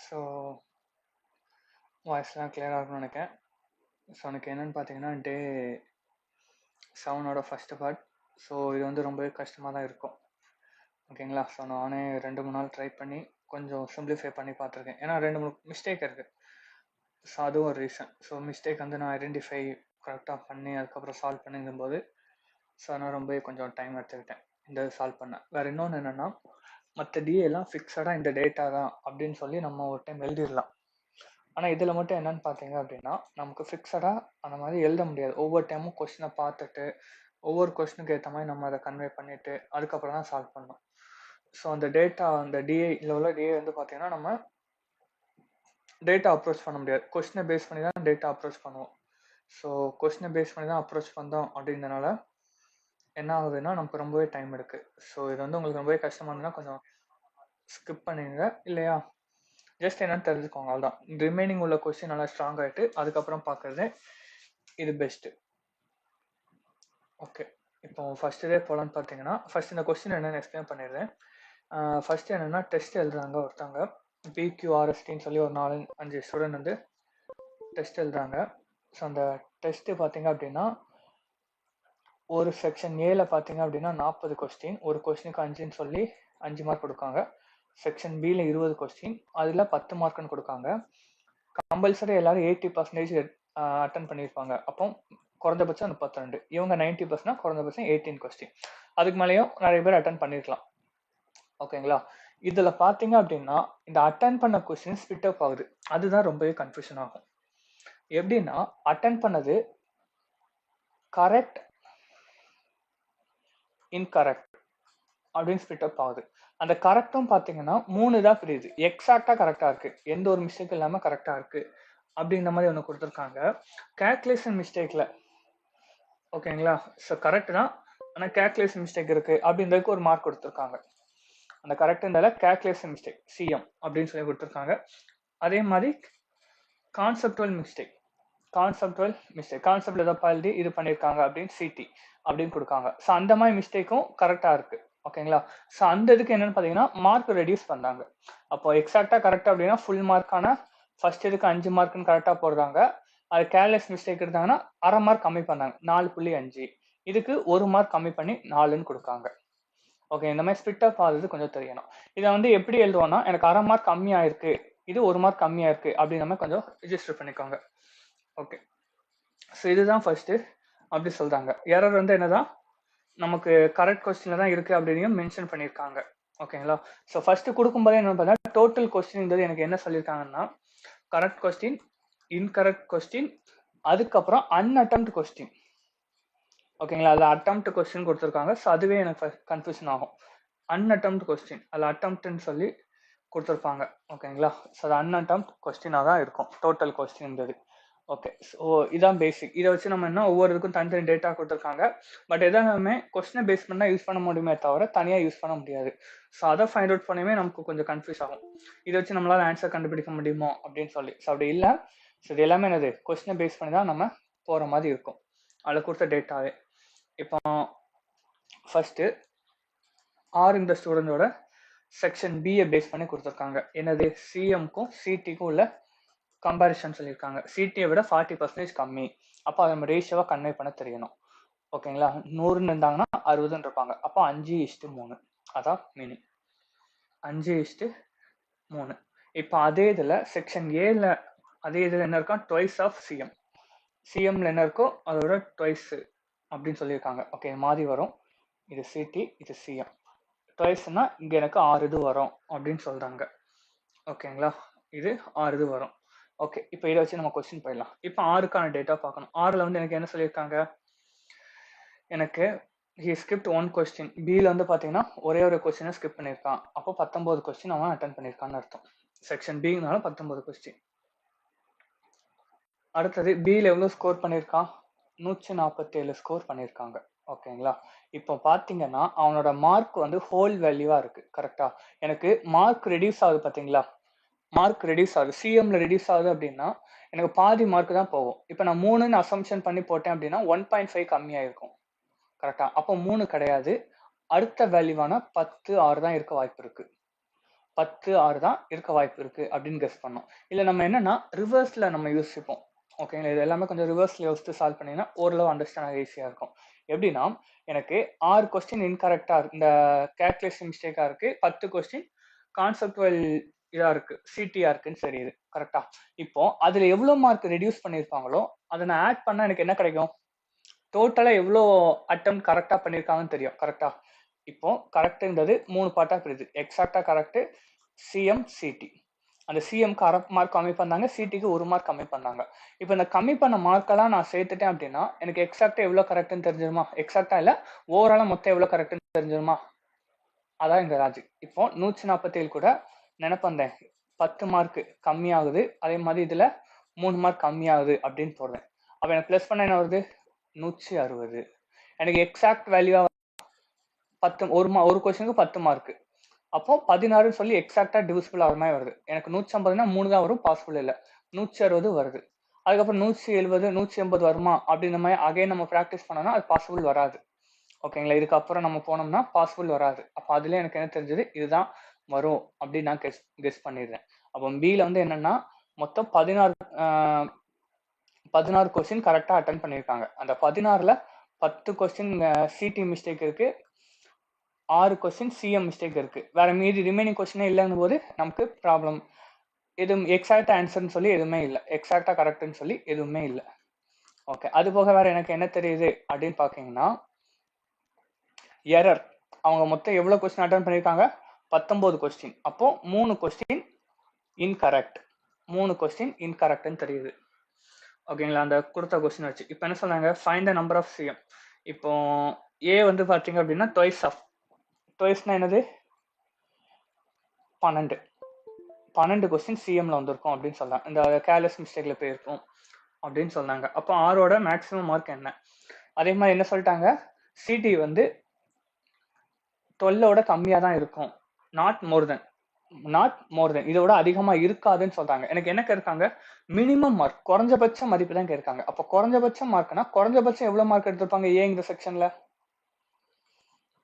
So வாய்ஸ்லாம் கிளியராக இருக்கும்னு நினைக்கிறேன். ஸோ எனக்கு என்னென்னு பார்த்தீங்கன்னா டே 7ஓட ஃபஸ்ட்டு பார்ட். ஸோ இது வந்து ரொம்பவே கஷ்டமாக தான் இருக்கும். ஓகேங்களா? ஸோ நானே 2-3 நாள் ட்ரை பண்ணி கொஞ்சம் சிம்பிளிஃபை பண்ணி பார்த்துருக்கேன். ஏன்னா 2-3 மிஸ்டேக் இருக்குது. ஸோ அதுவும் ஒரு ரீசன். ஸோ மிஸ்டேக் வந்து நான் ஐடென்டிஃபை கரெக்டாக பண்ணி அதுக்கப்புறம் சால்வ் பண்ணுங்கும்போது ஸோ நான் ரொம்பவே கொஞ்சம் டைம் எடுத்துக்கிட்டேன் இந்த சால்வ் பண்ண. வேறு இன்னொன்று என்னென்னா, மற்ற டிஏலாம் ஃபிக்ஸடாக இந்த டேட்டா தான் அப்படின்னு சொல்லி நம்ம ஒரு டைம் எழுதிடலாம். ஆனால் இதில் மட்டும் என்னென்னு பார்த்தீங்க அப்படின்னா, நமக்கு ஃபிக்ஸடாக அந்த மாதிரி எழுத முடியாது. ஒவ்வொரு டைமும் கொஸ்டினை பார்த்துட்டு ஒவ்வொரு கொஸ்டினுக்கு ஏற்ற மாதிரி நம்ம அதை கன்வே பண்ணிவிட்டு அதுக்கப்புறம் தான் சால்வ் பண்ணணும். ஸோ அந்த டேட்டா அந்த டிஏ இதில் உள்ள டிஏ வந்து பார்த்தீங்கன்னா நம்ம டேட்டா அப்ரோச் பண்ண முடியாது. கொஸ்டினை பேஸ் பண்ணி தான் டேட்டா அப்ரோச் பண்ணுவோம். ஸோ கொஸ்டினை பேஸ் பண்ணி தான் அப்ரோச் பண்ணோம் அப்படின்றனால என்ன ஆகுதுன்னா நமக்கு ரொம்பவே டைம் எடுக்குது. ஸோ இது வந்து உங்களுக்கு ரொம்பவே கஷ்டமாக இருந்ததுன்னா கொஞ்சம் ஸ்கிப் பண்ணிடுங்க. இல்லையா ஜஸ்ட் என்னன்னு தெரிஞ்சுக்கோங்க, அவ்வளோதான். ரிமைனிங் உள்ள கொஸ்டின் நல்லா ஸ்ட்ராங் ஆகிட்டு அதுக்கப்புறம் பார்க்குறது இது பெஸ்ட்டு. ஓகே, இப்போ ஃபஸ்ட்டு டே போகலான்னு பார்த்தீங்கன்னா ஃபஸ்ட் இந்த கொஸ்டின் என்னென்னு எக்ஸ்பிளைன் பண்ணிடுறேன். ஃபஸ்ட்டு என்னென்னா டெஸ்ட் எழுதுறாங்க ஒருத்தவங்க. பிக்யூஆர்எஸ்டின்னு சொல்லி ஒரு 4-5 ஸ்டூடெண்ட் வந்து டெஸ்ட் எழுதுறாங்க. ஸோ அந்த டெஸ்ட்டு பார்த்தீங்க அப்படின்னா ஒரு செக்ஷன் ஏல பார்த்தீங்க அப்படின்னா 40 கொஸ்டின், ஒரு கொஸ்டினுக்கு 5ன்னு சொல்லி 5 மார்க் கொடுக்காங்க. செக்ஷன் பியில் 20 கொஸ்டின், அதில் 10 மார்க்குன்னு கொடுக்காங்க. கம்பல்சரி எல்லாரும் 80% அட்டன் பண்ணியிருப்பாங்க. அப்போ குறைந்தபட்சம் 32. இவங்க 90%னா குறைந்தபட்சம் 18 கொஸ்டின். அதுக்கு மேலேயும் நிறைய பேர் அட்டன் பண்ணியிருக்கலாம். ஓகேங்களா? இதில் பார்த்தீங்க அப்படின்னா இந்த அட்டன் பண்ண கொஸ்டின் ஸ்பிட் அப் ஆகுது. அதுதான் ரொம்பவே கன்ஃபியூஷன் ஆகும். எப்படின்னா அட்டன் பண்ணது கரெக்ட், இன்கரெக்ட் அப்படின்னு ஸ்பிட் அப் ஆகுது. அந்த கரெக்டும் பார்த்தீங்கன்னா 3 தான் பிரியுது. எக்ஸாக்டாக கரெக்டாக இருக்குது, எந்த ஒரு மிஸ்டேக் இல்லாமல் கரெக்டாக இருக்குது அப்படின்ற மாதிரி ஒன்று கொடுத்துருக்காங்க. கேல்குலேஷன் மிஸ்டேக்கில் ஓகேங்களா? ஸோ கரெக்ட் தான், ஆனால் கேல்குலேஷன் மிஸ்டேக் இருக்குது அப்படின்றதுக்கு ஒரு மார்க் கொடுத்துருக்காங்க. அந்த கரெக்டுன்றதுல கேல்குலேஷன் மிஸ்டேக் சிஎம் அப்படின்னு சொல்லி கொடுத்துருக்காங்க. அதே மாதிரி கான்செப்டுவல் மிஸ்டேக் கான்செப்ட்ல ஏதோ எழுதி இது பண்ணியிருக்காங்க அப்படின்னு சிடி அப்படின்னு கொடுக்காங்க. ஸோ அந்த மாதிரி மிஸ்டேக்கும் கரெக்டாக இருக்குது. ஓகேங்களா? ஸோ அந்த இதுக்கு என்னென்னு பார்த்தீங்கன்னா மார்க் ரெடியூஸ் பண்ணுறாங்க. அப்போ எக்ஸாக்டாக கரெக்டாக அப்படின்னா ஃபுல் மார்க்கான ஃபர்ஸ்ட் இதுக்கு 5 மார்க்குன்னு கரெக்டாக போடுறாங்க. அது கேர்லெஸ் மிஸ்டேக் எடுத்தாங்கன்னா அரை மார்க் கம்மி பண்ணாங்க, 4.5. இதுக்கு 1 மார்க் கம்மி பண்ணி 4ன்னு கொடுக்காங்க. ஓகே, இந்த மாதிரி ஸ்பிட் அப் ஆகுது கொஞ்சம் தெரியணும். இதை வந்து எப்படி எழுதுவோம்னா எனக்கு அரை மார்க் கம்மியாக இருக்குது, இது 1 மார்க் கம்மியாக இருக்குது அப்படின்ற மாதிரி கொஞ்சம் ரிஜிஸ்டர் பண்ணிக்கோங்க. ஓகே, ஸோ இதுதான் ஃபர்ஸ்ட்டு அப்படி சொல்கிறாங்க. எரர் வந்து என்னதான் நமக்கு கரெக்ட் கொஸ்டினில் தான் இருக்குது அப்படின்னு மென்ஷன் பண்ணியிருக்காங்க. ஓகேங்களா? ஸோ ஃபஸ்ட்டு கொடுக்கும்போதே என்ன பார்த்தா டோட்டல் கொஸ்டின்ங்கிறது எனக்கு என்ன சொல்லியிருக்காங்கன்னா கரெக்ட் கொஸ்டின், இன்கரெக்ட் கொஸ்டின், அதுக்கப்புறம் அன்அட்டெம்ப்ட் கொஸ்டின். ஓகேங்களா? அதில் அட்டெம்ப்ட் கொஸ்டின் கொடுத்துருக்காங்க. ஸோ அதுவே எனக்கு கன்ஃபியூஷன் ஆகும். அன்அட்டெம்ப்ட் கொஸ்டின் அதில் அட்டெம்ப்ட்னு சொல்லி கொடுத்துருப்பாங்க. ஓகேங்களா? ஸோ அது அன்அட்டெம்ப்ட் கொஸ்டினாக தான் இருக்கும் டோட்டல் கொஸ்டின்றது. ஓகே, ஸோ இதான் பேசிக். இதை வச்சு நம்ம என்ன ஒவ்வொரு இதுக்கும் தனித்தனி டேட்டா கொடுத்துருக்காங்க. பட் எதாலுமே கொஸ்டினை பேஸ் பண்ணால் யூஸ் பண்ண முடியுமே தவிர தனியாக யூஸ் பண்ண முடியாது. ஸோ அதை ஃபைண்ட் அவுட் பண்ணவே நமக்கு கொஞ்சம் கன்ஃபியூஸ் ஆகும். இதை வச்சு நம்மளால் ஆன்சர் கண்டுபிடிக்க முடியுமோ அப்படின்னு சொல்லி. ஸோ அப்படி இல்லை. ஸோ இது எல்லாமே என்னது கொஸ்டினை பேஸ் பண்ணி தான் நம்ம போகிற மாதிரி இருக்கும் அதில் கொடுத்த டேட்டாவே. இப்போ ஃபஸ்ட்டு இந்த ஸ்டூடெண்டோட செக்ஷன் பியை பேஸ் பண்ணி கொடுத்துருக்காங்க. என்னது சிஎம்க்கும் சிடிக்கும் உள்ள கம்பேரிஷன் சொல்லியிருக்காங்க. சிடியை விட 40% கம்மி. அப்போ அதை நம்ம ரேஷியோவாக கன்வே பண்ண தெரியணும். ஓகேங்களா? 100ன்னு இருந்தாங்கன்னா 60ன்னு இருப்பாங்க. அப்போ 5:3 அதான் மீனிங். 5:3. இப்போ அதே இதில் செக்ஷன் ஏல அதே இதில் என்ன இருக்கா ட்வைஸ் ஆஃப் சிஎம். சிஎம்ல என்ன இருக்கோ அதோட ட்வைஸ் அப்படின்னு சொல்லியிருக்காங்க. ஓகே, மாறி வரும். இது சிடி, இது சிஎம். ட்வைஸ்னா இங்கே எனக்கு 6 இது வரும் அப்படின்னு சொல்கிறாங்க. ஓகேங்களா? இது 6 இது வரும். ஓகே, இப்போ இதை வச்சு நம்ம கொஸ்டின் போயிடலாம். இப்போ 6க்கான டேட்டா பார்க்கணும். 6ல் வந்து எனக்கு என்ன சொல்லியிருக்காங்க, எனக்கு ஹி ஸ்கிப்ட் 1 கொஸ்டின். பியில் வந்து பார்த்தீங்கன்னா ஒரே ஒரு கொஸ்டினை ஸ்கிப் பண்ணியிருக்கான். அப்போ 19 கொஸ்டின் அவன் அட்டன் பண்ணியிருக்கான்னு அர்த்தம். செக்ஷன் பினால 19 கொஸ்டின். அடுத்தது பியில் எவ்வளோ ஸ்கோர் பண்ணியிருக்கான், 147 ஸ்கோர் பண்ணியிருக்காங்க. ஓகேங்களா? இப்போ பார்த்தீங்கன்னா அவனோட மார்க் வந்து ஹோல் வேல்யூவாக இருக்குது. கரெக்டாக எனக்கு மார்க் ரெடியூஸ் ஆகுது. பார்த்தீங்களா? மார்க் ரெடியூஸ் ஆகுது. சிஎம்ல ரெடியூஸ் ஆகுது அப்படின்னா எனக்கு பாதி மார்க் தான் போகும். இப்போ நான் 3ன்னு அசம்ஷன் பண்ணி போட்டேன் அப்படின்னா 1.5 கம்மியாக இருக்கும். கரெக்டாக? அப்போ 3 கிடையாது, அடுத்த வேல்யூவான 10, 6 தான் இருக்க வாய்ப்பு இருக்குது. 10 6 தான் இருக்க வாய்ப்பு இருக்கு அப்படின்னு கெஸ் பண்ணோம். இல்ல நம்ம என்னன்னா ரிவர்ஸ்ல நம்ம யோசிப்போம். ஓகேங்களா, இது எல்லாமே கொஞ்சம் ரிவர்ஸ்ல யோசிச்சு சால்வ் பண்ணீங்கன்னா ஓரளவு அண்டர்ஸ்டாண்ட் ஆக ஈஸியா இருக்கும். எப்படின்னா எனக்கு 6 கொஸ்டின் இன்கரெக்டா இருக்கு, இந்த கேல்குலேஷன் மிஸ்டேக்கா இருக்கு, 10 கொஸ்டின் கான்செப்டுவல் இதா இருக்கு, சிடிஆ இருக்குன்னு தெரியுது. கரெக்டா? இப்போ அதுல எவ்வளவு மார்க் ரெடியூஸ் பண்ணிருப்பாங்களோ அதை நான் ஆட் பண்ணா எனக்கு என்ன கிடைக்கும்? டோட்டலா எவ்வளோ அட்டம் கரெக்டா பண்ணிருக்காங்கன்னு தெரியும். கரெக்டா? இப்போ கரெக்ட்ன்றது 3 பார்ட்டா பிரியுது. எக்ஸாக்டா கரெக்ட், சிஎம், சிடி. அந்த சிஎம்க்கு அரை மார்க் கம்மி பண்ணாங்க, சிடிக்கு 1 மார்க் கம்மி பண்ணாங்க. இப்போ இந்த கம்மி பண்ண மார்க்கெல்லாம் நான் சேர்த்துட்டேன் அப்படின்னா எனக்கு எக்ஸாக்டா எவ்வளோ கரெக்ட்னு தெரிஞ்சிருமா? எக்ஸாக்டா இல்ல, ஓவராலா மொத்தம் எவ்வளோ கரெக்ட்னு தெரிஞ்சிருமா? அதான் எங்க லாஜிக். இப்போ 147 கூட நினைப்பந்தேன் 10 மார்க் கம்மியாகுது, அதே மாதிரி இதுல 3 மார்க் கம்மியாகுது அப்படின்னு போடுறேன். அப்ப எனக்கு பிளஸ் பண்ண என்ன வருது? 160. எனக்கு எக்ஸாக்ட் வேல்யூவா 10, ஒரு கொஸ்டினுக்கு 10 மார்க். அப்போ 16 சொல்லி எக்ஸாக்டா டிவிசிபிள் ஆகிற மாதிரி வருது. எனக்கு 150னா 3 தான் வரும், பாசிபிள் இல்லை. 160 வருது. அதுக்கப்புறம் 170 180 வருமா அப்படின்ற மாதிரி அகைன் நம்ம ப்ராக்டிஸ் பண்ணோம்னா அது பாசிபிள் வராது. ஓகேங்களா, இதுக்கப்புறம் நம்ம போனோம்னா பாசிபிள் வராது. அப்போ அதுல எனக்கு என்ன தெரிஞ்சது, இதுதான் வரும் அப்படின்னு நான் கெஸ் பண்ணிடுறேன். அப்போ பில வந்து என்னன்னா மொத்தம் 16 கொஸ்டின் கரெக்டா அட்டன் பண்ணியிருக்காங்க. அந்த 16ல 10 கொஸ்டின் சிடி மிஸ்டேக் இருக்கு, 6 கொஸ்டின் சிஎம் மிஸ்டேக் இருக்கு. வேற மீதி ரிமைனிங் கொஸ்டினே இல்லைன்னு போது நமக்கு ப்ராப்ளம். எதுவும் எக்ஸாக்ட் ஆன்சர்னு சொல்லி எதுவுமே இல்லை, எக்ஸாக்டா கரெக்ட்னு சொல்லி எதுவுமே இல்லை. ஓகே, அது போக வேற எனக்கு என்ன தெரியுது அப்படின்னு பாத்தீங்கன்னா எரர். அவங்க மொத்தம் எவ்வளவு கொஸ்டின் அட்டன் பண்ணிருக்காங்க? 19 கொஸ்டின். அப்போ 3 கொஸ்டின் இன்கரெக்ட், 3 கொஸ்டின் இன்கரெக்ட்னு தெரியுது. ஓகேங்களா, அந்த கொடுத்த கொஸ்டின் வச்சு இப்போ என்ன சொன்னாங்க, find the number of CM. இப்போ ஏ வந்து பாத்தீங்க அப்படின்னா ட்வைஸ்னா என்னது? 12 கொஸ்டின் சிஎம்ல வந்திருக்கும் அப்படின்னு சொல்லலாம். இந்த கேர்லெஸ் மிஸ்டேக்ல போயிருக்கும் அப்படின்னு சொன்னாங்க. அப்போ ஆரோட மேக்ஸிமம் மார்க் என்ன? அதே மாதிரி என்ன சொல்லிட்டாங்க, சிடி வந்து 12ஓட கம்மியா தான் இருக்கும், நாட் மோர் தென், இதோட அதிகமா இருக்காதுன்னு சொல்றாங்க. எனக்கு என்ன கேட்காங்க? மினிமம் மார்க், குறைஞ்சபட்ச மதிப்பு தான் கேட்காங்க. அப்ப குறைஞ்சபட்ச மார்க்னா குறைஞ்சபட்சம் எவ்வளவு மார்க் எடுத்திருப்பாங்க ஏ இந்த செக்ஷன்ல?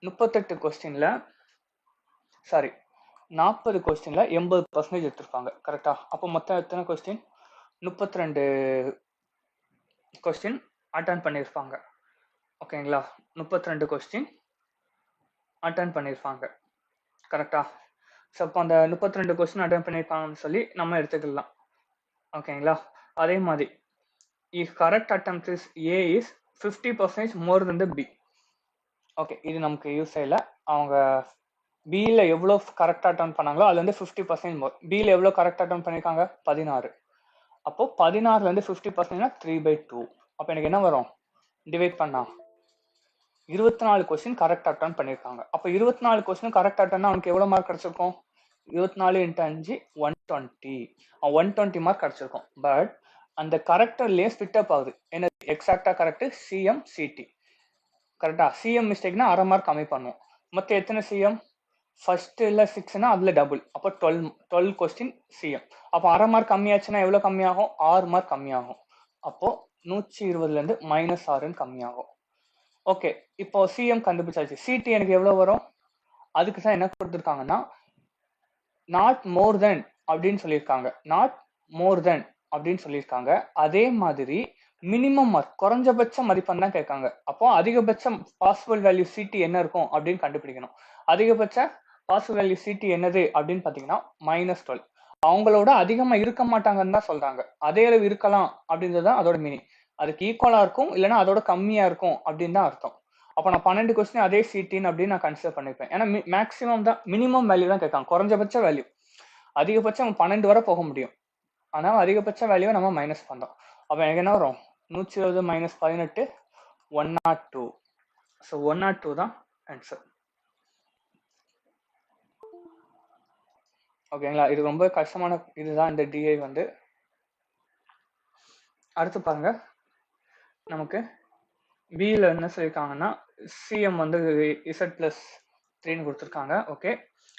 38 கொஸ்டின்ல, சாரி 40 கொஸ்டின்ல 80% எடுத்திருப்பாங்க. கரெக்டா? அப்போ மொத்தம் எத்தனை கொஸ்டின்? 32 கொஸ்டின் அட்டன் பண்ணியிருப்பாங்க. ஓகேங்களா, 32 கொஸ்டின் அட்டன் பண்ணியிருப்பாங்க. கரெக்டா? ஸோ அப்போ அந்த 32 கொஸ்டின் அட்டன் பண்ணியிருப்பாங்கன்னு சொல்லி நம்ம எடுத்துக்கலாம். ஓகேங்களா, அதே மாதிரி if correct attempt is A is 50% more than the B. Okay, இது நமக்கு யூஸ் இல்லை. அவங்க பியில் எவ்வளோ கரெக்டாக அட்டன் பண்ணாங்களோ அதுல இருந்து 50% மோர். பியில் எவ்வளோ கரெக்டாக அட்டன் பண்ணியிருக்காங்க? 16. அப்போ 16லேருந்து 50%னா 3/2. அப்போ எனக்கு என்ன வரும்? டிவைட் பண்ணா 24 கொஸ்டின் கரெக்ட் அட்டன் பண்ணியிருக்காங்க. அப்போ 24 கொஸ்டின் கரெக்ட் அட்டன்னா அவனுக்கு எவ்வளோ மார்க் கிடைச்சிருக்கும்? 24 × 5 120. 120 மார்க் கிடைச்சிருக்கும். பட் அந்த கரெக்டர்லயே ஸ்பிட் அப் ஆகுது. என்ன எக்ஸாக்டா கரெக்ட்? CM, CD. கரெக்டா? சிஎம் மிஸ்டேக்னா அரை மார்க் கம்மி பண்ணுவோம். மொத்தம் எத்தனை சிஎம்? ஃபர்ஸ்ட் இல்ல 6னா அதுல டபுள், அப்போ 12 கொஸ்டின் சிஎம். அப்போ அரை மார்க் கம்மியாச்சுன்னா எவ்வளவு கம்மியாகும்? 6 மார்க் கம்மியாகும். அப்போ 120லேருந்து -6ன்னு கம்மியாகும். ஓகே, இப்போ சிஎம் கண்டுபிடிச்சாச்சு. சிடி எனக்கு எவ்வளவு வரும்? அதுக்கு தான் என்ன கொடுத்துருக்காங்கன்னா நாட் மோர் தென் அப்படின்னு சொல்லியிருக்காங்க. நாட் மோர் தென் அப்படின்னு சொல்லியிருக்காங்க. அதே மாதிரி மினிமம் மார்க், குறைஞ்சபட்ச மதிப்பெண் தான் கேட்காங்க. அப்போ அதிகபட்ச பாசிபிள் வேல்யூ சிடி என்ன இருக்கும் அப்படின்னு கண்டுபிடிக்கணும். அதிகபட்ச பாசிபிள் வேல்யூ சிடி என்னது அப்படின்னு பாத்தீங்கன்னா -12. அவங்களோட அதிகமா இருக்க மாட்டாங்கன்னு தான் சொல்றாங்க. அதே அளவு இருக்கலாம் அப்படின்றது தான் அதோட மீனிங். அதுக்கு ஈக்குவலா இருக்கும், இல்லைன்னா அதோட கம்மியா இருக்கும் அப்படின்னு தான் அர்த்தம். அப்போ நான் 12 கொஸ்டின் அதே சிடின்னு அப்படின்னு நான் கன்சிடர் பண்ணிப்பேன். ஏன்னா மேக்ஸிமம் தான், மினிமம் வேல்யூ தான் கேட்காங்க, குறைஞ்சபட்ச வேல்யூ. அதிகபட்சம் 12 வரை போக முடியும், ஆனால் அதிகபட்ச வேல்யூவை நம்ம மைனஸ் பண்றோம். அப்போ எனக்கு என்ன வரும்? 120 - 18 102. ஸோ 102 தான் ஆன்சர். ஓகேங்களா, இது ரொம்ப கஷ்டமான இதுதான் இந்த டிஐ வந்து. அடுத்து பாருங்க, நமக்கு பியில் என்ன சொல்லியிருக்காங்கன்னா சிஎம் வந்து Z+3ன்னு கொடுத்துருக்காங்க. ஓகே,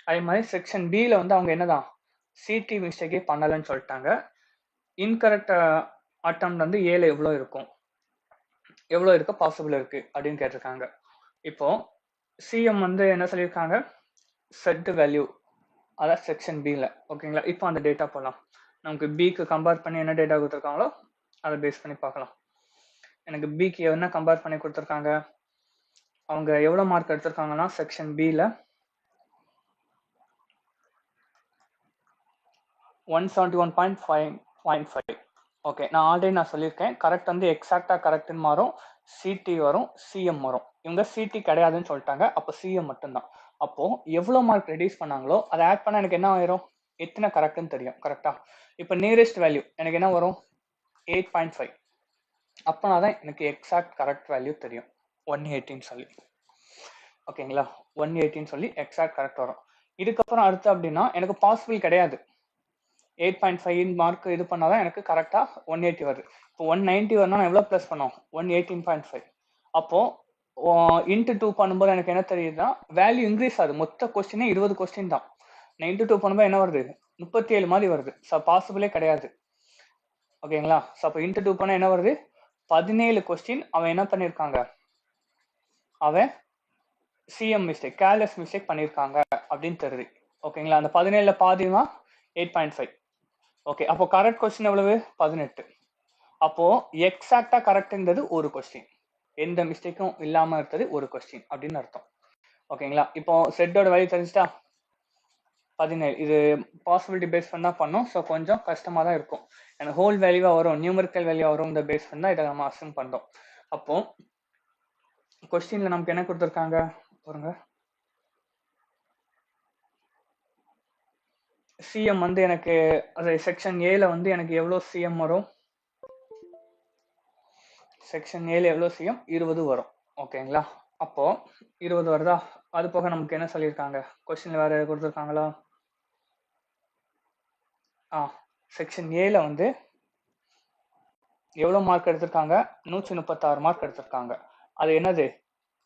அதே மாதிரி செக்ஷன் பியில் வந்து அவங்க என்னதான் சிடி மிஸ்டேக்கே பண்ணலன்னு சொல்லிட்டாங்க. இன்கரெக்ட் அட்டம் வந்து ஏல எவ்வளோ இருக்கும், எவ்வளோ இருக்க பாசிபிள் இருக்கு அப்படின்னு கேட்டிருக்காங்க. இப்போ சிஎம் வந்து என்ன சொல்லியிருக்காங்க? செட் வேல்யூ அதான் செக்ஷன் பியில். ஓகேங்களா? இப்போ அந்த டேட்டா போகலாம். நமக்கு பிக்கு கம்பேர் பண்ணி என்ன டேட்டா கொடுத்துருக்காங்களோ அதை பேஸ் பண்ணி பார்க்கலாம். எனக்கு பிக்கு என்ன கம்பேர் பண்ணி கொடுத்துருக்காங்க, அவங்க எவ்வளோ மார்க் எடுத்திருக்காங்கன்னா செக்ஷன் பியில் 171.5. ஓகே, நான் ஆல்ரெடி சொல்லியிருக்கேன், கரெக்ட் வந்து எக்ஸாக்டாக கரெக்டுன்னு மாறும், சிடி வரும், சிஎம் வரும். இவங்க சிடி கிடையாதுன்னு சொல்லிட்டாங்க, அப்போ சிஎம் மட்டும்தான். அப்போ எவ்வளோ மார்க் ரெடியூஸ் பண்ணாங்களோ அதை ஆட் பண்ணால் எனக்கு என்ன ஆயிரும், எத்தனை கரெக்டுன்னு தெரியும். கரெக்டா? இப்போ நியரஸ்ட் வேல்யூ எனக்கு என்ன வரும், 8.5. அப்போனா தான் எனக்கு எக்ஸாக்ட் கரெக்ட் வேல்யூ தெரியும், 180 சொல்லி. ஓகேங்களா? 180 சொல்லி எக்ஸாக்ட் கரெக்ட் வரும். இதுக்கப்புறம் அடுத்து அப்படின்னா எனக்கு பாசிபிள் கிடையாது. 8.5 மார்க் இது பண்ணாதான் எனக்கு கரெக்டா 180 வருது. இப்போ 190 வரணும், எவ்வளோ ப்ளஸ் பண்ணோம், 118.5. அப்போ இன்ட்டு 2 பண்ணும்போது எனக்கு என்ன தெரியுதுன்னா வேல்யூ இன்க்ரீஸ் ஆகுது. மொத்த கொஸ்டினே 20 கொஸ்டின் தான். நான் இன்ட்டு 2 பண்ணும்போது என்ன வருது, 37 மாதிரி வருது. ஸோ பாசிபிளே கிடையாது. ஓகேங்களா? ஸோ அப்போ இன்ட்டு 2 பண்ணால் என்ன வருது, 17 கொஸ்டின் அவன் என்ன பண்ணியிருக்காங்க, அவன் சிஎம் மிஸ்டேக், கேர்லெஸ் மிஸ்டேக் பண்ணியிருக்காங்க அப்படின்னு தெரியுது. ஓகேங்களா? அந்த 17ல் பாதிமா 8.5. ஓகே, அப்போ கரெக்ட் கொஸ்டின் எவ்வளவு, 18. அப்போ எக்ஸாக்டா கரெக்ட்ங்கிறது ஒரு கொஸ்டின், எந்த மிஸ்டேக்கும் இல்லாம இருக்கிறது ஒரு கொஸ்டின் அப்படின்னு அர்த்தம். ஓகேங்களா? இப்போ செட்டோட வேல்யூ தெரிஞ்சுட்டா 17. இது பாசிபிலிட்டி பேஸ் பண்ணா பண்ணோம். ஸோ கொஞ்சம் கஷ்டமா தான் இருக்கும். எனக்கு ஹோல் வேல்யூவா வரும், நியூமரிக்கல் வேல்யூவா வரும், இந்த பேஸ் பண்ணா இதை நம்ம அசூம் பண்றோம். அப்போ கொஸ்டின்ல நமக்கு என்ன கொடுத்துருக்காங்க பாருங்க, சிஎம் வந்து எனக்கு அது செக்ஷன் ஏல வந்து எனக்கு எவ்வளோ சிஎம் வரும், செக்ஷன் ஏல எவ்வளோ சிஎம், 20 வரும். ஓகேங்களா? அப்போ 20 வருதா? அது போக நமக்கு என்ன சொல்லியிருக்காங்க, கொஸ்டின்ல வேற கொடுத்துருக்காங்களா, செக்ஷன் ஏல வந்து எவ்வளோ மார்க் எடுத்திருக்காங்க, 136 மார்க் எடுத்திருக்காங்க. அது என்னது,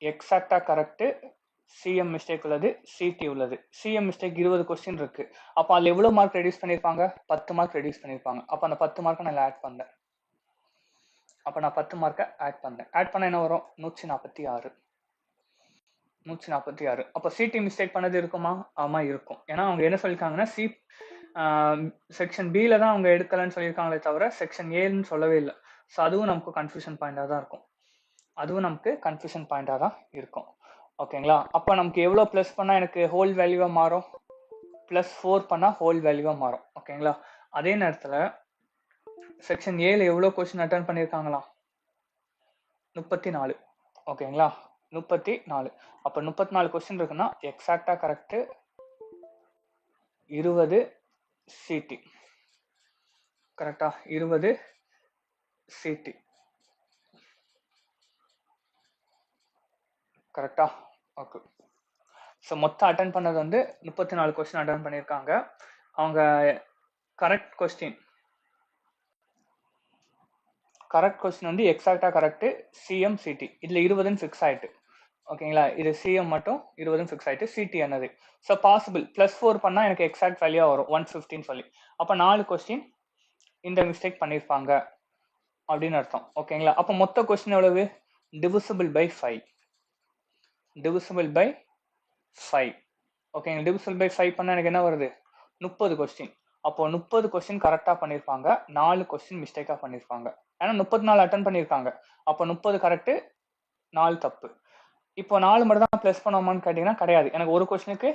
எக்ஸாக்டா கரெக்ட், சிஎம் மிஸ்டேக் உள்ளது, சிடி உள்ளது. சிஎம் மிஸ்டேக் 20 கொஸ்டின் இருக்கு. அப்போ அதில் எவ்வளோ மார்க் ரெடியூஸ் பண்ணியிருப்பாங்க, 10 மார்க் ரெடியூஸ் பண்ணியிருப்பாங்க. அப்போ அந்த 10 மார்க்கை நான் ஆட் பண்ணேன். அப்போ நான் 10 மார்க்கை ஆட் பண்ணேன். ஆட் பண்ண என்ன வரும், 146. 146. அப்போ சிடி மிஸ்டேக் பண்ணது இருக்குமா? ஆமா இருக்கும். ஏன்னா அவங்க என்ன சொல்லியிருக்காங்கன்னா செக்ஷன் பில தான் அவங்க எடுக்கலன்னு சொல்லியிருக்காங்களே தவிர செக்ஷன் ஏன்னு சொல்லவே இல்லை. ஸோ அதுவும் நமக்கு கன்ஃபியூஷன் பாயிண்டாக தான் இருக்கும். ஓகேங்களா? அப்போ நமக்கு எவ்வளோ ப்ளஸ் பண்ணால் எனக்கு ஹோல் வேல்யூவாக மாறும், +4 பண்ணால் ஹோல் வேல்யூவாக மாறும். ஓகேங்களா? அதே நேரத்தில் செக்ஷன் ஏல எவ்வளோ கொஸ்டின் அட்டன் பண்ணியிருக்காங்களா, 34. ஓகேங்களா? 34. அப்போ 34 கொஸ்டின் இருக்குன்னா எக்ஸாக்டா கரெக்ட் 20 சிடி. கரெக்டா? 20 சிடி. கரெக்டா? ஓகே. ஸோ மொத்தம் அட்டன் பண்ணது வந்து 34 கொஸ்டின் அட்டன் பண்ணியிருக்காங்க. அவங்க கரெக்ட் கொஸ்டின் வந்து எக்ஸாக்டா கரெக்ட் சிஎம் சிடி. இதில் 20ன்னு ஃபிக்ஸ் ஆயிட்டு. ஓகேங்களா? இது சிஎம் மட்டும் 20ன்னு ஃபிக்ஸ் ஆயிட்டு, சிடி என்னது. ஸோ பாசிபிள் +4 பண்ணால் எனக்கு எக்ஸாக்ட் வேல்யூவாக வரும் 115 சொல்லி. அப்போ 4 கொஸ்டின் இந்த மிஸ்டேக் பண்ணியிருப்பாங்க அப்படின்னு அர்த்தம். ஓகேங்களா? அப்போ மொத்த கொஸ்டின் எவ்வளவு, டிவிசிபிள் பை 5. Divisible by 5. ஓகேங்க, டிவிசிபிள் பை 5 பண்ணால் எனக்கு என்ன வருது, 30 கொஸ்டின். அப்போ 30 கொஸ்டின் கரெக்டாக பண்ணியிருப்பாங்க, 4 கொஸ்டின் மிஸ்டேக்காக பண்ணியிருப்பாங்க. ஏன்னா 34 அட்டன் பண்ணியிருக்காங்க. அப்போ 30 கரெக்டு, 4 தப்பு. இப்போ 4 மட்டும் தான் ப்ளஸ் பண்ணுவோமான்னு கேட்டிங்கன்னா கிடையாது. எனக்கு ஒரு கொஸ்டினுக்கு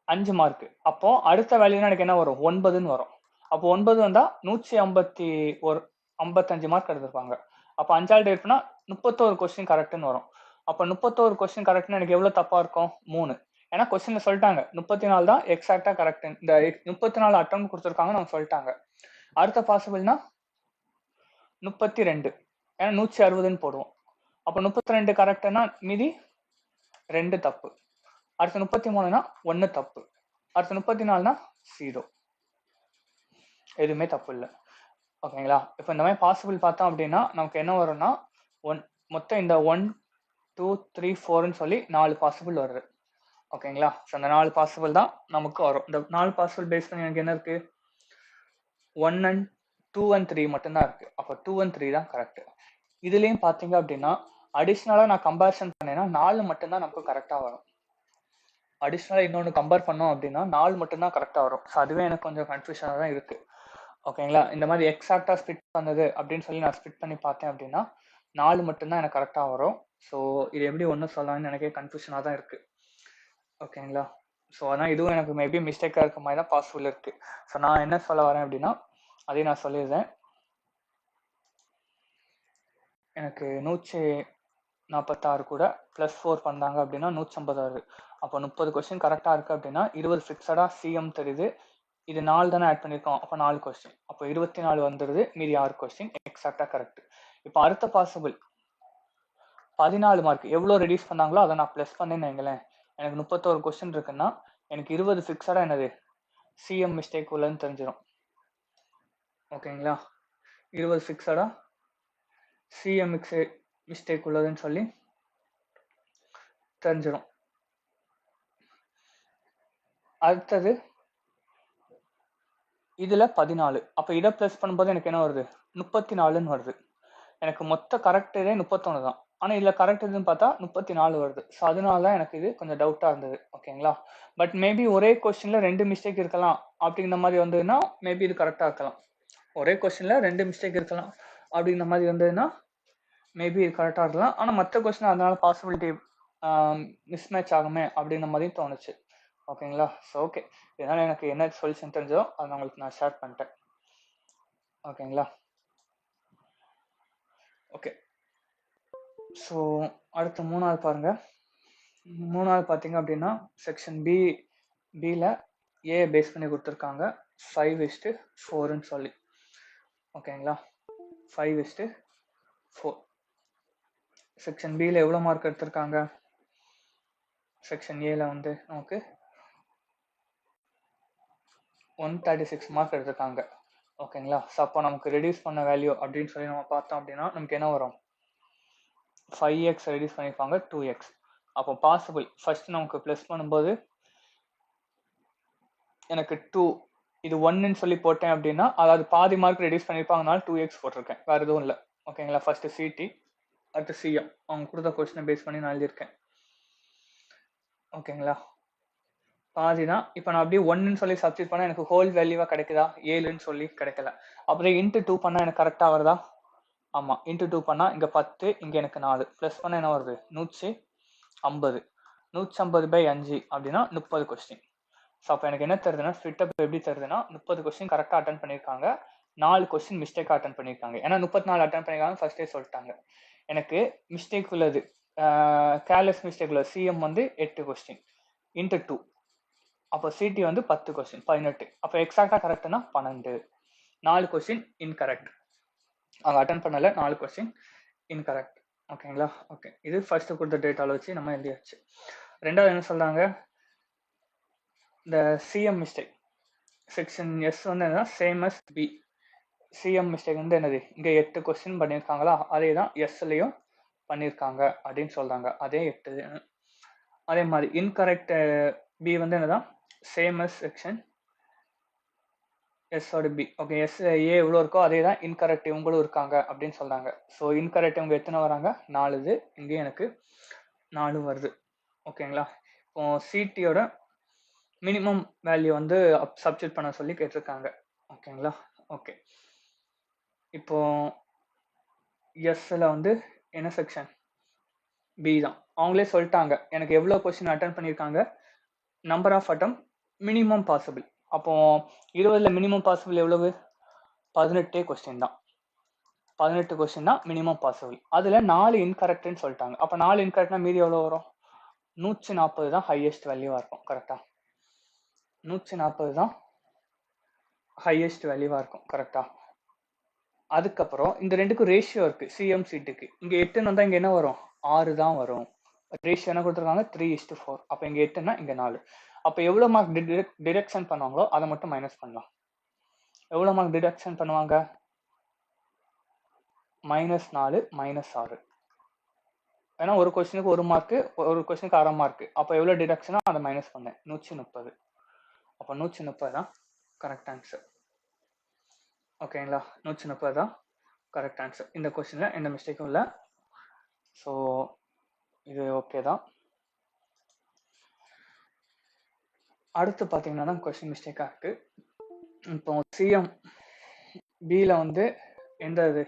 5 மார்க். அப்போ அடுத்த வேல்யூனா எனக்கு என்ன வரும், 9ன்னு வரும். அப்போ 9 வந்தால் 155 மார்க் எடுத்திருப்பாங்க. அப்போ 5ஆல் டிவைட் பண்ணால் 31 கொஸ்டின் கரெக்டுன்னு வரும். அப்போ 31 கொஸ்டின் கரெக்ட்னு எனக்கு எவ்வளோ தப்பாக இருக்கும், 3. ஏன்னா கொஸ்டின்ல சொல்லிட்டாங்க 34 தான் எக்ஸாக்டா கரெக்ட். இந்த 34 அட்டம் கொடுத்துருக்காங்கன்னு அவங்க சொல்லிட்டாங்க. அடுத்த பாசிபிள்னா 32. ஏன்னா 160ன்னு போடுவோம். அப்போ 32 கரெக்ட்னா மீதி 2 தப்பு. அடுத்து 33னா 1 தப்பு. அடுத்து 34னா 0. எதுவுமே தப்பு இல்லை. ஓகேங்களா? இப்போ இந்த மாதிரி பாசிபிள் பார்த்தோம் அப்படின்னா நமக்கு என்ன வரும்னா மொத்தம் இந்த 1 2 3 4ன்னு சொல்லி 4 பாசிபிள் வருது. ஓகேங்களா? ஸோ அந்த 4 பாசிபிள் தான் நமக்கு வரும். இந்த 4 பாசிபிள் பேஸ் பண்ணி எனக்கு என்ன இருக்கு, 1 and 2 and 3 மட்டும்தான் இருக்கு. அப்போ 2 and 3 தான் கரெக்ட். இதுலயும் பாத்தீங்க அப்படின்னா அடிஷ்னலா நான் கம்பேரிசன் பண்ணேன்னா 4 மட்டும்தான் நமக்கு கரெக்டா வரும். அடிஷ்னலாக இன்னொன்று கம்பேர் பண்ணோம் அப்படின்னா 4 மட்டும்தான் கரெக்டாக வரும். ஸோ அதுவே எனக்கு கொஞ்சம் கன்ஃபியூஷனாக தான் இருக்குது. ஓகேங்களா, இந்த மாதிரி எக்ஸாக்டாக ஸ்பிட் பண்ணது அப்படின்னு சொல்லி நான் ஸ்பிட் பண்ணி பார்த்தேன் அப்படின்னா 4 மட்டும்தான் எனக்கு கரெக்டாக வரும். ஸோ இது எப்படி ஒன்று சொல்லலாம்னு எனக்கே கன்ஃபியூஷனாக தான் இருக்குது. ஓகேங்களா, ஸோ அதான் இதுவும் எனக்கு மேபி மிஸ்டேக்காக இருக்க மாதிரி தான் பாசிபிள் இருக்குது. ஸோ நான் என்ன சொல்ல வரேன் அப்படின்னா அதையும் நான் சொல்லிடுறேன். எனக்கு 146 கூட +4 பண்ணாங்க அப்படின்னா 156. அப்போ 30 கொஸ்டின் கரெக்டாக இருக்குது அப்படின்னா 20 ஃபிக்ஸடாக சிஎம் தெரியுது. இது 4 தானே ஆட் பண்ணியிருக்கோம், அப்போ 4 கொஸ்டின், அப்போ 24 வந்துடுது. மீதி 6 கொஸ்டின் எக்ஸாக்டாக கரெக்ட். இப்போ அடுத்த பாசிபிள் 14 மார்க் எவ்வளோ ரெடியூஸ் பண்ணாங்களோ அதை நான் ப்ளஸ் பண்ணேன்னு வைங்களேன். எனக்கு 31 கொஸ்டின் இருக்குன்னா எனக்கு 20 ஃபிக்ஸடாக என்னது சிஎம் மிஸ்டேக் உள்ளன்னு தெரிஞ்சிடும். ஓகேங்களா, 20 ஃபிக்ஸடாக சிஎம் மிஸ்டேக் உள்ளதுன்னு சொல்லி தெரிஞ்சிடும். அடுத்தது இதில் 14, அப்போ இதை ப்ளஸ் பண்ணும்போது எனக்கு என்ன வருது 34ன்னு வருது. எனக்கு மொத்த கரெக்ட் இதே 31 தான், ஆனால் இதில் கரெக்ட் இதுன்னு பார்த்தா 34 வருது. ஸோ அதனால தான் எனக்கு இது கொஞ்சம் டவுட்டாக இருந்தது. ஓகேங்களா, பட் மேபி ஒரே கொஸ்டினில் 2 மிஸ்டேக் இருக்கலாம் அப்படிங்கிற மாதிரி வந்ததுன்னா மேபி இது கரெக்டாக இருக்கலாம். ஒரே கொஸ்டினில் 2 மிஸ்டேக் இருக்கலாம் அப்படிங்கிற மாதிரி வந்ததுன்னா மேபி இது கரெக்டாக இருக்கலாம். ஆனால் மற்ற கொஸ்டின் அதனால பாசிபிலிட்டி மிஸ்மேட்ச் ஆகுமே அப்படின்ற மாதிரியும் தோணுச்சு. ஓகேங்களா, ஸோ ஓகே, இதனால் எனக்கு என்ன சொல்யூஷன் தெரிஞ்சதோ அதை உங்களுக்கு நான் ஷேர் பண்ணிட்டேன். ஓகேங்களா, ஓகே. ஸோ அடுத்து 3வது பாருங்க. 3வது பார்த்தீங்க அப்படின்னா செக்ஷன் பியில் ஏ பேஸ் பண்ணி கொடுத்துருக்காங்க 5:4ன்னு சொல்லி. ஓகேங்களா, 5:4. செக்ஷன் பியில் எவ்வளோ மார்க் எடுத்திருக்காங்க? செக்ஷன் ஏல வந்து நமக்கு 136 மார்க் எடுத்திருக்காங்க. ஓகேங்களா, ஸோ அப்போ நமக்கு ரெடியூஸ் பண்ண வேல்யூ அப்படின்னு சொல்லி நம்ம பார்த்தோம் அப்படின்னா நமக்கு என்ன வரும்? 5x ரெடியூஸ் பண்ணியிருப்பாங்க 2x. அப்போ பாசிபிள் ஃபர்ஸ்ட் நமக்கு ப்ளஸ் பண்ணும்போது எனக்கு 2 இது 1ன்னு சொல்லி போட்டேன் அப்படின்னா அதாவது பாதி மார்க் ரெடியூஸ் பண்ணியிருப்பாங்கனால 2x போட்டிருக்கேன், வேறு எதுவும் இல்லை. ஓகேங்களா, ஃபர்ஸ்ட் சிடி அடுத்து சிஎம் அவங்க கொடுத்த கொஸ்டினை பேஸ் பண்ணி நான் எழுதியிருக்கேன். ஓகேங்களா, பாதி தான். இப்போ நான் அப்படியே 1ன்னு சொல்லி சப்ஸ்டிட் பண்ணால் எனக்கு ஹோல் வேல்யூவாக கிடைக்குதா? 7ன்னு சொல்லி கிடைக்கல. அப்புறம் இன்ட்டு 2 பண்ணால் எனக்கு கரெக்டாக வருதா? ஆமாம், இன்ட்டு 2 பண்ணால் இங்கே 10, இங்கே எனக்கு 4, ப்ளஸ் பண்ணால் என்ன வருது 150. 150/5 அப்படின்னா 30 கொஸ்டின். ஸோ அப்போ எனக்கு என்ன தருதுன்னா ஸ்பிட்டப் எப்படி தருதுன்னா 30 கொஸ்டின் கரெக்டாக அட்டன் பண்ணியிருக்காங்க, 4 கொஸ்டின் மிஸ்டேக்காக அட்டன் பண்ணியிருக்காங்க. ஏன்னா 34 அட்டன் பண்ணியிருக்காங்க ஃபர்ஸ்டே சொல்லிட்டாங்க. எனக்கு மிஸ்டேக் உள்ளது கேர்லெஸ் மிஸ்டேக் உள்ளது சிஎம் வந்து 8 கொஸ்டின் இன்ட்டு 2, அப்போ சிடி வந்து 10 கொஸ்டின் 18. அப்போ எக்ஸாக்டாக கரெக்டுனா 12. 4 கொஸ்டின் இன்கரெக்ட், அவங்க அட்டன் பண்ணல, 4 கொஸ்டின் இன்கரெக்ட். ஓகேங்களா, ஓகே, இது ஃபர்ஸ்ட் கொடுத்த டேட்டாவில் வச்சு நம்ம எழுதியாச்சு. ரெண்டாவது என்ன சொல்றாங்க, இந்த சிஎம் மிஸ்டேக் செக்ஷன் எஸ் வந்து என்னன்னா same S P. CM mistake வந்து என்னது இங்கே 8 கொஸ்டின் பண்ணியிருக்காங்களா, அதே தான் எஸ்லையும் பண்ணியிருக்காங்க அப்படின்னு சொல்றாங்க, அதே 8. அதே மாதிரி இன்கரெக்ட் பி வந்து என்னதான் சேம் எஸ் செக்ஷன் எஸ்ஸோட பி. ஓகே, எஸ் ஏ எவ்வளோ இருக்கோ அதே தான் இன்கரெக்ட் இவங்களும் இருக்காங்க அப்படின்னு சொல்றாங்க. ஸோ இன்கரெக்ட் இவங்க எத்தனை வராங்க 4, இங்கே எனக்கு 4 வருது. ஓகேங்களா, இப்போ சிடியோட மினிமம் வேல்யூ வந்து சப்ஸ்டிட் பண்ண சொல்லி கேட்டிருக்காங்க. ஓகேங்களா, ஓகே. இப்போ எஸ்ல வந்து என்ன செக்ஷன் பி தான், அவங்களே சொல்லிட்டாங்க எனக்கு எவ்வளோ கொஸ்டின் அட்டன் பண்ணியிருக்காங்க, number of attempt minimum possible. அப்போ 20ல் மினிமம் பாசிபிள் எவ்வளவு 18 கொஸ்டின் தான். 18 கொஸ்டின் தான் மினிமம் பாசிபிள். அதில் 4 இன்கரெக்ட்னு சொல்லிட்டாங்க. அப்போ 4 இன்கரெக்ட்னா மீதி எவ்வளோ வரும்? 140 தான் ஹையஸ்ட் வேல்யூவாக இருக்கும். கரெக்டாக 140 தான் ஹையஸ்ட் வேல்யூவாக இருக்கும். கரெக்டாக. அதுக்கப்புறம் இந்த ரெண்டுக்கும் ரேஷியோ இருக்குது சிஎம் சீட்டுக்கு. இங்கே 8ன்னு வந்தால் இங்கே என்ன வரும் 6 தான் வரும். ரேஷியோ என்ன கொடுத்துருக்காங்க 3:4. அப்போ இங்கே 8ன்னா இங்கே 4. அப்போ எவ்வளோ மார்க் டிடக்ஷன் பண்ணுவாங்களோ அதை மட்டும் மைனஸ் பண்ணலாம். எவ்வளோ மார்க் டிடக்ஷன் பண்ணுவாங்க -4 -6. ஏன்னா ஒரு கொஸ்டினுக்கு 1 மார்க்கு, ஒரு கொஸ்டினுக்கு 1/2 மார்க்கு. அப்போ எவ்வளோ டிடக்ஷனோ அதை மைனஸ் பண்ணேன் 130. அப்போ 130 தான் கரெக்ட் ஆன்சர். ஓகேங்களா, 130 தான் கரெக்ட் ஆன்சர். இந்த கொஸ்டினில் எந்த மிஸ்டேக்கும் இல்லை. ஸோ இது ஓகே தான். அடுத்து பார்த்தீங்கன்னா தான் கொஸ்டின் மிஸ்டேக்காக இருக்கு. இப்போ சிஎம் பியில் வந்து எந்த இது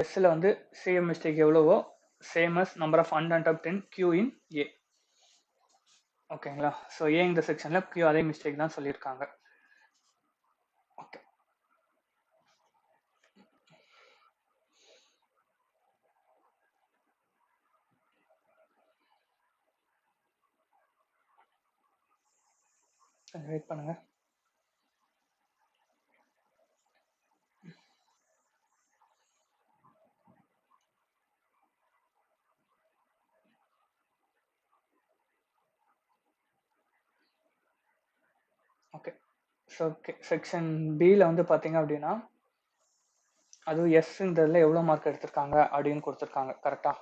எஸ்ல வந்து சிஎம் மிஸ்டேக் எவ்வளவோ same as number of unattempt in Q in A. ஓகேங்களா? ஸோ ஏ இந்த செக்ஷனில் கியூ அதே மிஸ்டேக் தான் சொல்லியிருக்காங்க. ஓகே, வெயிட் பண்ணுங்க. ஓகே, ஸோ செக்ஷன் பியில் வந்து பார்த்தீங்க அப்படின்னா அதுவும் எஸ்ன்றதுல எவ்வளோ மார்க் எடுத்திருக்காங்க அப்படின்னு கொடுத்துருக்காங்க. கரெக்டாக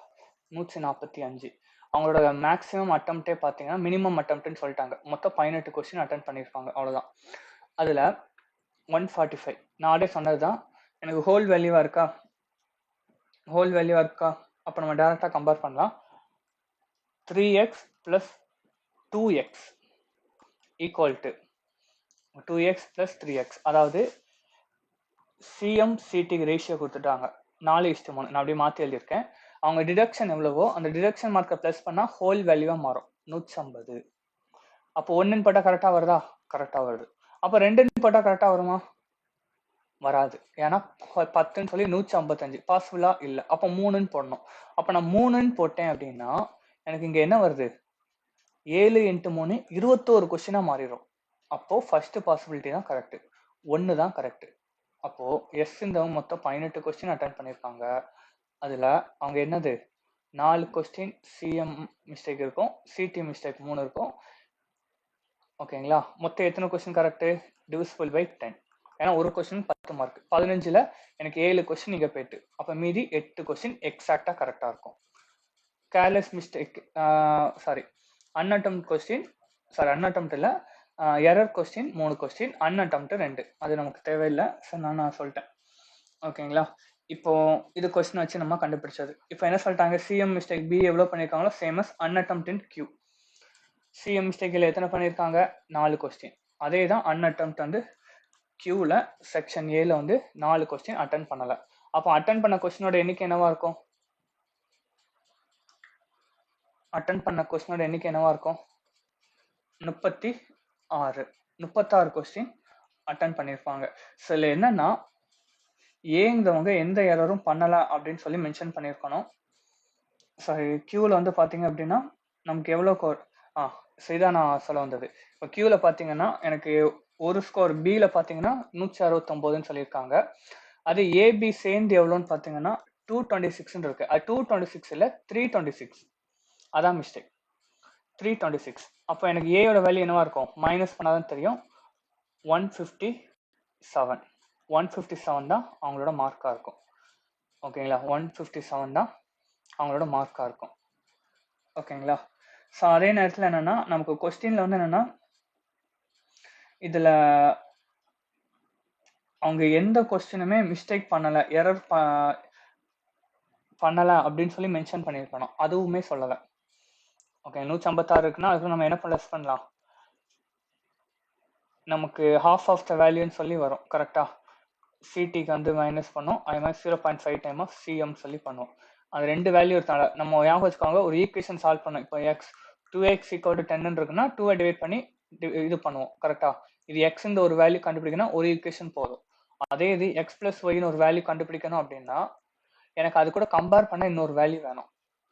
145. அவங்களோட மேக்ஸிமம் அட்டம்ப்டே பார்த்தீங்கன்னா மினிமம் அட்டம்ப்ட்னு சொல்லிட்டாங்க. மொத்தம் 18 கொஸ்டின் அட்டன் பண்ணியிருப்பாங்க, அவ்வளோதான். அதில் 145 நான் ஆடே சொன்னது தான். எனக்கு ஹோல் வேல்யூவாக இருக்கா, ஹோல் வேல்யூவாக இருக்கா? அப்போ நம்ம டேரெக்டாக கம்பேர் பண்ணலாம். 3x + 2x equal to 2x + 3x. அதாவது சிஎம் சிடிக்கு ரேஷியோ கொடுத்துட்டாங்க 4:3. நான் அப்படியே மாற்றி எழுதியிருக்கேன். அவங்க டிடக்ஷன் எவ்வளவோ அந்த டிடக்ஷன் மார்க்கை ப்ளஸ் பண்ணால் ஹோல் வேல்யூவாக மாறும் 150. அப்போ 1ன்னு போட்டால் கரெக்டாக வருதா? கரெக்டாக வருது. அப்போ 2ன்னு போட்டால் கரெக்டாக வருமா? வராது. ஏன்னா 10ன்னு சொல்லி 155 பாசிபிளா இல்லை. அப்போ 3ன்னு போடணும். அப்போ நான் 3ன்னு போட்டேன் அப்படின்னா எனக்கு இங்கே என்ன வருது? 7 × 3 21 கொஸ்டினாக மாறிடும். அப்போ ஃபர்ஸ்ட் பாசிபிலிட்டி தான் கரெக்ட், 1 தான் கரெக்ட். அப்போ எஸ் இந்தவங்க மொத்தம் 18 கொஸ்டின் அட்டன் பண்ணியிருக்காங்க. அதில் அவங்க என்னது 4 கொஸ்டின் சிஎம் மிஸ்டேக் இருக்கும், சிடி மிஸ்டேக் 3 இருக்கும். ஓகேங்களா? மொத்தம் எத்தனை கொஸ்டின் கரெக்டு? Divisible by 10. ஏன்னா ஒரு கொஸ்டின் 10 மார்க். 15ல் எனக்கு 7 கொஸ்டின் இங்கே போயிட்டு, அப்போ மீதி 8 கொஸ்டின் எக்ஸாக்டாக கரெக்டாக இருக்கும். கேர்லெஸ் மிஸ்டேக் சாரி அன்அட்டெம்ப்ட் கொஸ்டின் அன்அட்டெம்ப்ட் இல்லை, எரர் கொஸ்டின் 3 கொஸ்டின், அன்அட்டெம்ப்ட் 2. அது நமக்கு தேவையில்லை. ஸோ நான் சொல்லிட்டேன். ஓகேங்களா? இப்போ இது கொஸ்டின் வச்சு நம்ம கண்டுபிடிச்சது. இப்போ என்ன சொல்லிட்டாங்க? சிஎம் மிஸ்டேக் பி எவ்வளோ பண்ணியிருக்காங்களோ சேமஸ் அன்அட்டெம்ப்ட் இன் கியூ. சிஎம் மிஸ்டேக்கில் எத்தனை பண்ணியிருக்காங்க? 4 கொஸ்டின். அதே தான் அன்அட்டெம்ப்ட் வந்து கியூவில் செக்ஷன் ஏல வந்து 4 கொஸ்டின் அட்டன் பண்ணலை. அப்போ அட்டன் பண்ண கொஸ்டினோட எண்ணிக்கை என்னவா இருக்கும்? அட்டன் பண்ண கொஸ்டினோட எண்ணிக்கை என்னவா இருக்கும்? 36 கொஸ்டின் அட்டன் பண்ணியிருப்பாங்க. ஸோ இதில் என்னன்னா ஏங்கிறவங்க எந்த எரரும் பண்ணலை அப்படின்னு சொல்லி மென்ஷன் பண்ணியிருக்கணும். சாரி, கியூவில் வந்து பார்த்தீங்க அப்படின்னா நமக்கு எவ்வளோ சரிதான் நான் சொல்ல வந்தது. இப்போ கியூவில் பார்த்தீங்கன்னா எனக்கு ஒரு ஸ்கோர், பியில் பார்த்தீங்கன்னா 169ன்னு சொல்லியிருக்காங்க. அது ஏபி சேர்ந்து எவ்வளோன்னு பார்த்தீங்கன்னா 226 இருக்கு. அது 226 இல்லை 326. அதான் மிஸ்டேக், 326. அப்போ எனக்கு ஏயோட வேல்யூ என்னவா இருக்கும்? மைனஸ் பண்ணாதான் தெரியும். 157 தான் அவங்களோட மார்க்காக இருக்கும். ஓகேங்களா? 157 தான் அவங்களோட மார்க்காக இருக்கும். ஓகேங்களா? ஸோ அதே நேரத்தில் என்னன்னா நமக்கு கொஸ்டின்ல வந்து என்னன்னா இதில் அவங்க எந்த கொஸ்டினுமே மிஸ்டேக் பண்ணலை, எரர் பண்ணலை அப்படின்னு சொல்லி மென்ஷன் பண்ணியிருக்கணும். அதுவுமே சொல்லலை. ஓகே, 156 இருக்குன்னா அதுக்கு நம்ம என்ன ப்ளஸ் பண்ணலாம்? நமக்கு half ஆஃப் த வேல்யூன்னு சொல்லி வரும். கரெக்டாக சிடிக்கு வந்து மைனஸ் பண்ணோம். அதே மாதிரி 0.5 டைம் ஆஃப் சிஎம் சொல்லி பண்ணுவோம். அது 2 வேல்யூ இருந்தால நம்ம ஞாபகம் வச்சுக்கோங்க. ஒரு ஈக்குவேஷன் சால்வ் பண்ணோம். இப்போ எக்ஸ் 2x = 10 இருக்குன்னா 2 டிவைட் பண்ணி இது பண்ணுவோம். கரெக்டாக இது எக்ஸ் இந்த ஒரு வேல்யூ கண்டுபிடிக்கணும், ஒரு ஈக்குவேஷன் போதும். அதே இது எக்ஸ் + ஒய்னு ஒரு வேல்யூ கண்டுபிடிக்கணும் அப்படின்னா எனக்கு அது கூட கம்பேர் பண்ண இன்னொரு வேல்யூ வேணும்.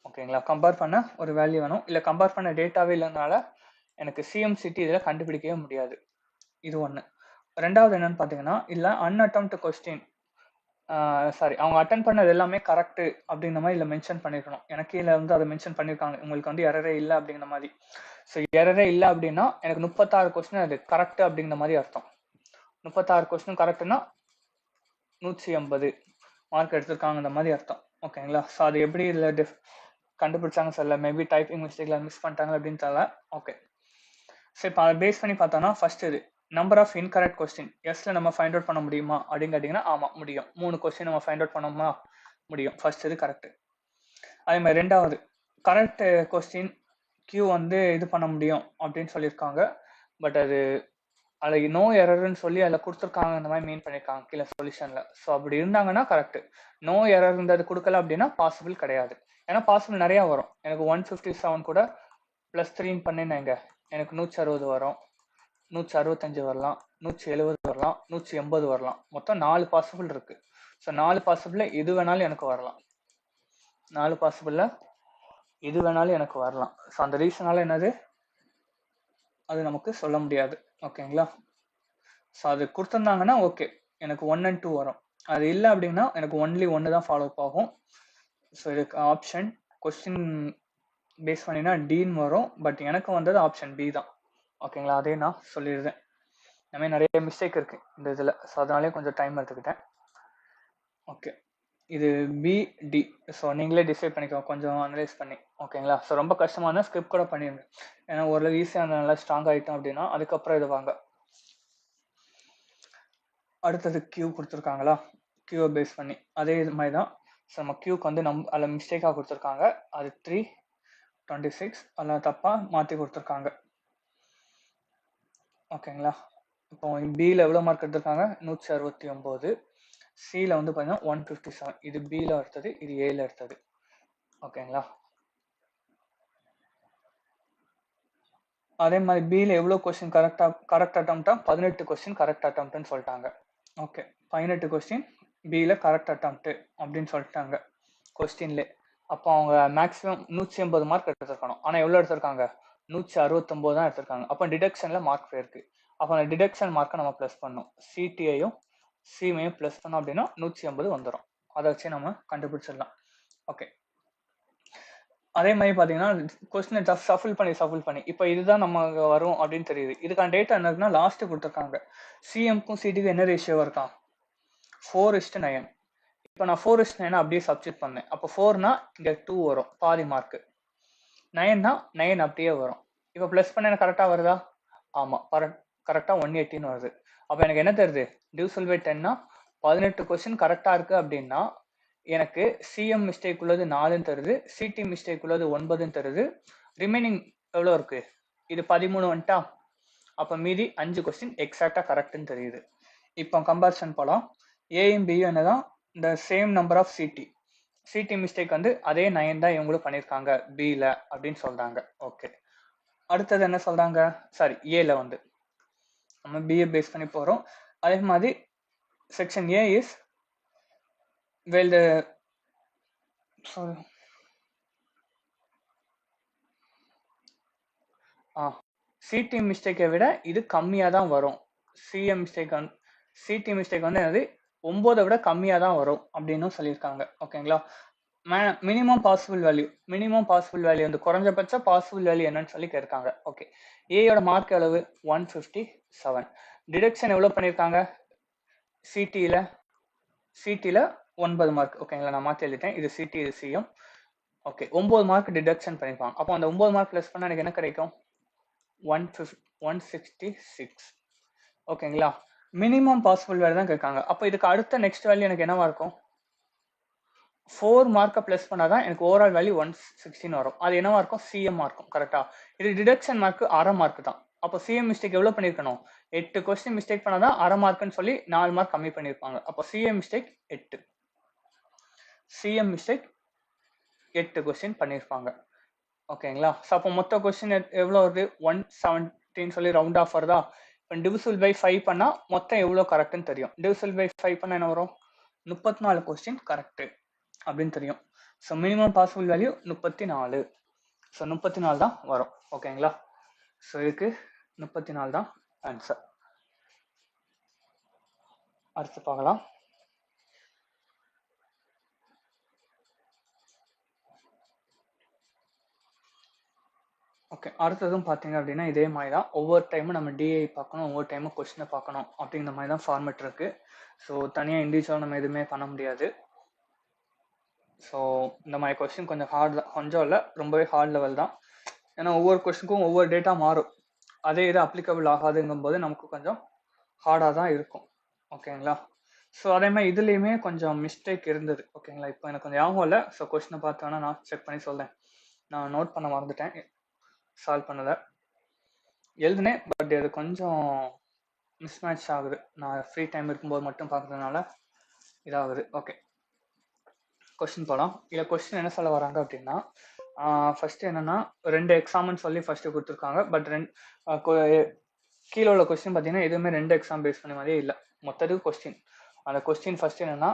ஓகேங்களா? கம்பேர் பண்ண ஒரு வேல்யூ வேணும். இல்லை கம்பேர் பண்ண டேட்டாவே இல்லைனால எனக்கு சிஎம்சிடி இதில் கண்டுபிடிக்கவே முடியாது. இது ஒன்று. ரெண்டாவது என்னன்னு பார்த்தீங்கன்னா இல்லை அன்அட்டெம்ப்ட் கொஸ்டின் சாரி அவங்க அட்டன் பண்ணது எல்லாமே கரெக்டு அப்படிங்கிற மாதிரி இல்லை மென்ஷன் பண்ணியிருக்கணும். எனக்கு இதில் வந்து அதை மென்ஷன் பண்ணியிருக்காங்க, உங்களுக்கு வந்து எரரே இல்லை அப்படிங்கிற மாதிரி. ஸோ எரரே இல்லை அப்படின்னா எனக்கு 36 கொஸ்டின் அது கரெக்டு அப்படிங்கிற மாதிரி அர்த்தம். 36 கொஸ்டின் கரெக்டுனா 180 மார்க் எடுத்திருக்காங்கிற மாதிரி அர்த்தம். ஓகேங்களா? ஸோ அது எப்படி இதில் கண்டுபிடிச்சாங்க சொல்ல, மேபி டைப்பிங் மிஸ்டேக்ல மிஸ் பண்ணிட்டாங்க அப்படின்னு தெரியல. ஓகே, ஸோ இப்போ அதை பேஸ் பண்ணி பார்த்தோன்னா ஃபர்ஸ்ட் இது நம்பர் ஆஃப் இன்கரெக்ட் கொஸ்டின் எஸ்ல நம்ம ஃபைண்ட் அவுட் பண்ண முடியுமா அப்படின்னு கேட்டிங்கன்னா ஆமாம் முடியும். 3 கொஸ்டின் நம்ம ஃபைண்ட் அவுட் பண்ணோமா? முடியும். ஃபர்ஸ்ட் இது கரெக்டு. அதே மாதிரி ரெண்டாவது கரெக்ட் கொஸ்டின் கியூ வந்து இது பண்ண முடியும் அப்படின்னு சொல்லியிருக்காங்க. பட் அது நோ எரர்ன்னு சொல்லி அதில் கொடுத்துருக்காங்க, இந்த மாதிரி மீன் பண்ணியிருக்காங்க கீழே சொல்யூஷனில். ஸோ அப்படி இருந்தாங்கன்னா கரெக்ட். நோ எரர்ன்றது கொடுக்கல அப்படின்னா பாசிபிள் கிடையாது. ஏன்னா பாசிபிள் நிறையா வரும். எனக்கு 157 கூட +3 பண்ணினேங்க, எனக்கு 160 வரும், 165 வரலாம், 170 வரலாம், 180 வரலாம். மொத்தம் 4 பாசிபிள் இருக்கு. ஸோ 4 பாசிபிள்ல எது வேணாலும் எனக்கு வரலாம். 4 பாசிபிள்ல எது வேணாலும் எனக்கு வரலாம். ஸோ அந்த ரீசனால என்னது அது நமக்கு சொல்ல முடியாது. ஓகேங்களா? ஸோ அது கொடுத்துருந்தாங்கன்னா ஓகே, எனக்கு 1 and 2 வரும். அது இல்லை அப்படின்னா எனக்கு ஒன்லி 1 தான் ஃபாலோ அப் ஆகும். ஸோ இதுக்கு ஆப்ஷன் கொஸ்டின் பேஸ் பண்ணினா டின்னு வரும். பட் எனக்கு வந்தது ஆப்ஷன் பி தான். ஓகேங்களா? அதே நான் சொல்லிடுறேன். இந்த மாதிரி நிறைய மிஸ்டேக் இருக்கு இந்த இதில். ஸோ அதனாலே கொஞ்சம் டைம் எடுத்துக்கிட்டேன். ஓகே, இது பி டி. ஸோ நீங்களே டிசைட் பண்ணிக்கோங்க கொஞ்சம் அனலைஸ் பண்ணி. ஓகேங்களா? ஸோ ரொம்ப கஷ்டமாக இருந்தால் ஸ்கிப் கூட பண்ணிடுங்க. ஏன்னா ஓரளவு ஈஸியாக நல்லா ஸ்ட்ராங் ஆகிட்டோம் அப்படின்னா அதுக்கப்புறம் இது வாங்க. அடுத்தது கியூ கொடுத்துருக்காங்களா, கியூவை பேஸ் பண்ணி அதே இது மாதிரி தான். ஸோ நம்ம கியூக்கு வந்து அதில் மிஸ்டேக்காக கொடுத்துருக்காங்க. அது 326 அதில் தப்பாக மாற்றி கொடுத்துருக்காங்க. ஓகேங்களா? இப்போ பியில் எவ்வளோ மார்க் எடுத்திருக்காங்க? 169. சியில் வந்து பார்த்தீங்கன்னா 157. இது பியில் எடுத்தது, இது ஏல எடுத்தது. ஓகேங்களா? அதே மாதிரி பியில் எவ்வளோ கொஸ்டின் கரெக்ட் அட்டம்ப்டா? 18 கொஸ்டின் கரெக்ட் அட்டம்ப்ட்னு சொல்லிட்டாங்க. ஓகே, 18 கொஸ்டின் பியில் கரெக்ட் அட்டம்ப்ட் அப்படின்னு சொல்லிட்டாங்க கொஸ்டின்லே. அப்போ அவங்க மேக்ஸிமம் 180 மார்க் எடுத்திருக்கணும். ஆனால் எவ்வளோ எடுத்திருக்காங்க? 169 தான் எடுத்திருக்காங்க. அப்போ டிடக்ஷனில் மார்க் போயிருக்கு. அப்போ அந்த டிடக்ஷன் மார்க்கை நம்ம ப்ளஸ் பண்ணணும். சிடிஐயும் சிமையும் ப்ளஸ் பண்ணோம் அப்படின்னா 180 வந்துடும். அதை வச்சு நம்ம கண்டுபிடிச்சிடலாம். ஓகே, அதே மாதிரி பார்த்தீங்கன்னா கொஸ்டினை சஃபில் பண்ணி இப்போ இதுதான் நம்ம வரும் அப்படின்னு தெரியுது. இதுக்கான டேட்டா என்ன இருக்குன்னா லாஸ்ட்டு கொடுத்துருக்காங்க. சிஎம்க்கும் சிடிக்கும் என்ன ரேஷியோ இருக்கான்? 4:9. இப்போ நான் 4:9 அப்படியே சப்ஸ்டிட் பண்ணேன். அப்போ 4னா இங்கே 2 வரும், பாதி மார்க்கு. 9னா 9 அப்படியே வரும். இப்போ ப்ளஸ் பண்ண எனக்கு கரெக்டாக வருதா? ஆமாம், கரெக்டாக 180 வருது. அப்போ எனக்கு என்ன தருது? டிவிசல் பை 10னா 18 கொஸ்டின் கரெக்டாக இருக்கு அப்படின்னா எனக்கு சிஎம் மிஸ்டேக் உள்ளது 4ன்னு தருது, சிடி மிஸ்டேக் உள்ளது 9ன்னு தருது. ரிமைனிங் எவ்வளோ இருக்கு? இது 13 வந்துட்டா. அப்போ மீதி 5 கொஸ்டின் எக்ஸாக்டாக கரெக்டுன்னு தெரியுது. இப்போ கம்பேரிசன் போகலாம். ஏயும் பியும் என்னதான் இந்த same number of CD mistake வந்து அதே 9 தான் இவங்களும் பண்ணியிருக்காங்க பியில் அப்படின்னு சொல்றாங்க. ஓகே, அடுத்தது என்ன சொல்றாங்க? சாரி, ஏல வந்து நம்ம பிஏ பேஸ் பண்ணி போகிறோம். அதே மாதிரி section A is well CD மிஸ்டேக்கை விட இது கம்மியாக தான் வரும். சிஎம் மிஸ்டேக் வந்து சிடி மிஸ்டேக் வந்து என்னது 9 விட கம்மியாக தான் வரும் அப்படின்னு சொல்லியிருக்காங்க. ஓகேங்களா? மினிமம் பாசிபிள் வேல்யூ வந்து குறைஞ்சபட்ச பாசிபிள் வேல்யூ என்னன்னு சொல்லி கேட்காங்க. ஓகே, ஏயோட மார்க் அளவு 157. டிடக்ஷன் எவ்வளோ பண்ணியிருக்காங்க? சிடியில் 9 மார்க். ஓகேங்களா? நான் மாற்றி எழுதிட்டேன். இது சிடி, இது சிஎம். ஓகே, 9 மார்க் டிடக்ஷன் பண்ணியிருப்பாங்க. அப்போ அந்த 9 மார்க் ப்ளஸ் பண்ணால் எனக்கு என்ன கிடைக்கும்? 166. ஓகேங்களா? மினிமம் பாசிபிள் வேல்யூ தான் கேட்காங்க. அப்போ இதுக்கு அடுத்த நெக்ஸ்ட் வேல்யூ எனக்கு என்னவா இருக்கும்? 4 மார்க்கை ப்ளஸ் பண்ணாதான் எனக்கு ஓவரால் வேல்யூ 116 வரும். அது என்னவா இருக்கும்? சிஎம் இருக்கும். கரெக்டா? இது டிடக்ஷன் மார்க் அரை மார்க் தான். அப்போ சிஎம் மிஸ்டேக் எவ்வளோ பண்ணியிருக்கணும்? 8 கொஸ்டின் மிஸ்டேக் பண்ணாதான் அரை மார்க்குன்னு சொல்லி 4 மார்க் கம்மி பண்ணியிருப்பாங்க. அப்போ சிஎம் மிஸ்டேக் 8 கொஸ்டின் பண்ணியிருப்பாங்க. ஓகேங்களா? ஸோ அப்போ மொத்த கொஸ்டின் எவ்வளோ வருது? 117 சொல்லி ரவுண்ட் ஆஃப் வருதா? இப்போ டிவிசிபிள் பை 5 பண்ணால் மொத்தம் எவ்வளோ கரெக்டுன்னு தெரியும். டிவிசிபிள் பை 5 பண்ணால் என்ன வரும்? 34 கொஸ்டின் கரெக்டு அப்படின்னு தெரியும். So minimum possible value 34. So 34 தான் வரும். ஓகேங்களா? ஸோ இதுக்கு 34 தான் ஆன்சர். அடுத்து பார்க்கலாம். ஓகே, அடுத்ததும் பார்த்தீங்க அப்படின்னா இதே மாதிரி தான். ஒவ்வொரு டைமும் நம்ம டிஐ பார்க்கணும், ஒவ்வொரு டைமும் கொஸ்டினை பார்க்கணும் அப்படிங்கிற மாதிரி தான் ஃபார்மேட் இருக்குது. ஸோ தனியாக இண்டிவிஜுவலாக நம்ம எதுவுமே பண்ண முடியாது. ஸோ இந்த மாதிரி கொஸ்டின் கொஞ்சம் ஹார்ட் தான், கொஞ்சம் இல்லை ரொம்பவே ஹார்ட் லெவல் தான். ஏன்னா ஒவ்வொரு கொஸ்டினுக்கும் ஒவ்வொரு டேட்டா மாறும். அதே இது அப்ளிகபிள் ஆகாதுங்கும் போது நமக்கு கொஞ்சம் ஹார்டாக தான் இருக்கும். ஓகேங்களா? ஸோ அதே மாதிரி இதுலேயுமே கொஞ்சம் மிஸ்டேக் இருந்தது. ஓகேங்களா? இப்போ எனக்கு கொஞ்சம் ஞாபகம் இல்லை. ஸோ கொஸ்டினை பார்த்தோன்னா நான் செக் பண்ணி சொல்கிறேன். நான் நோட் பண்ண மறந்துட்டேன், சால்வ் பண்ணலை. எழுதுனேன், பட் அது கொஞ்சம் மிஸ்மேட்ச் ஆகுது. நான் ஃப்ரீ டைம் இருக்கும்போது மட்டும் பார்க்கறதுனால இதாகுது. ஓகே, கொஸ்டின் போகலாம். இல்லை கொஸ்டின் என்ன சொல்ல வராங்க அப்படின்னா, ஃபர்ஸ்ட் என்னன்னா 2 எக்ஸாம்னு சொல்லி ஃபர்ஸ்ட் கொடுத்துருக்காங்க. பட் கீழே உள்ள கொஸ்டின் பார்த்தீங்கன்னா எதுவுமே 2 எக்ஸாம் பேஸ் பண்ண மாதிரியே இல்லை. மொத்தத்துக்கு கொஸ்டின். அந்த கொஸ்டின் ஃபர்ஸ்ட் என்னன்னா,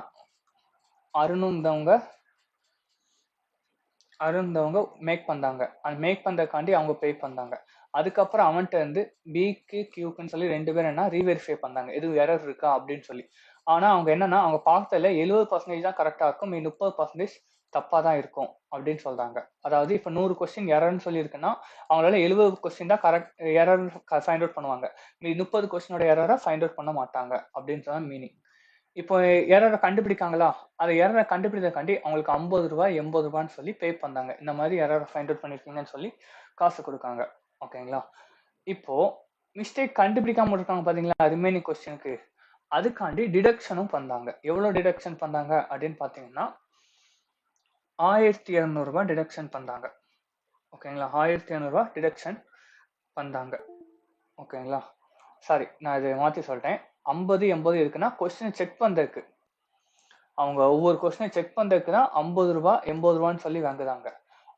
அருந்தவங்க மேக் பண்ணாங்க. அந்த மேக் பண்றதுக்காண்டி அவங்க பே பண்ணாங்க. அதுக்கப்புறம் அவன்கிட்ட இருந்து பிக்கு கியூக்குன்னு சொல்லி 2 பேர் என்ன ரீவெரிஃபை பண்ணாங்க, எதுவும் எரர் இருக்கா அப்படின்னு சொல்லி. ஆனா அவங்க என்னன்னா, அவங்க பார்த்ததுல 70% தான் கரெக்டா இருக்கும், 30% தப்பா தான் இருக்கும் அப்படின்னு சொல்றாங்க. அதாவது இப்ப 100 கொஸ்டின் எரர்னு சொல்லி இருக்குன்னா, அவங்களால 70 கொஸ்டின் தான் கரெக்ட் எரர் ஃபைண்ட் அவுட் பண்ணுவாங்க. 30 கொஸ்டினோட எரரை ஃபைண்ட் அவுட் பண்ண மாட்டாங்க அப்படின்னு தான் மீனிங். இப்போ எரரை கண்டுபிடிக்காங்களா, அந்த எரரை கண்டுபிடிக்கிறதுக்காண்டி அவங்களுக்கு 50 ரூபாய் 80 ரூபான்னு சொல்லி பே பண்ணாங்க. இந்த மாதிரி எரரை ஃபைண்ட் அவுட் பண்ணிருக்கீங்கன்னு சொல்லி காசு கொடுக்காங்க. ஓகேங்களா. இப்போ மிஸ்டேக் கண்டுபிடிக்காம இருக்காங்க பாத்தீங்களா ரிமைனிங் கொஸ்டினுக்கு, அதுக்காண்டி டிடக்ஷனும் பண்ணாங்க. எவ்வளவு டிடக்ஷன் பண்ணாங்க அப்படின்னு பாத்தீங்கன்னா 1200 ரூபாய் டிடக்ஷன் பண்ணாங்க. ஓகேங்களா, 1200 ரூபாய் டிடக்ஷன் பண்ணாங்க. ஓகேங்களா, சாரி நான் இதை மாத்தி சொல்லிட்டேன். 50 80 இருக்குன்னா கொஸ்டின் செக் பண்றதுக்கு, அவங்க ஒவ்வொரு கொஸ்டினை செக் பண்றதுக்கு தான் 50 ரூபாய் 80 ரூபான்னு சொல்லி வாங்குறாங்க.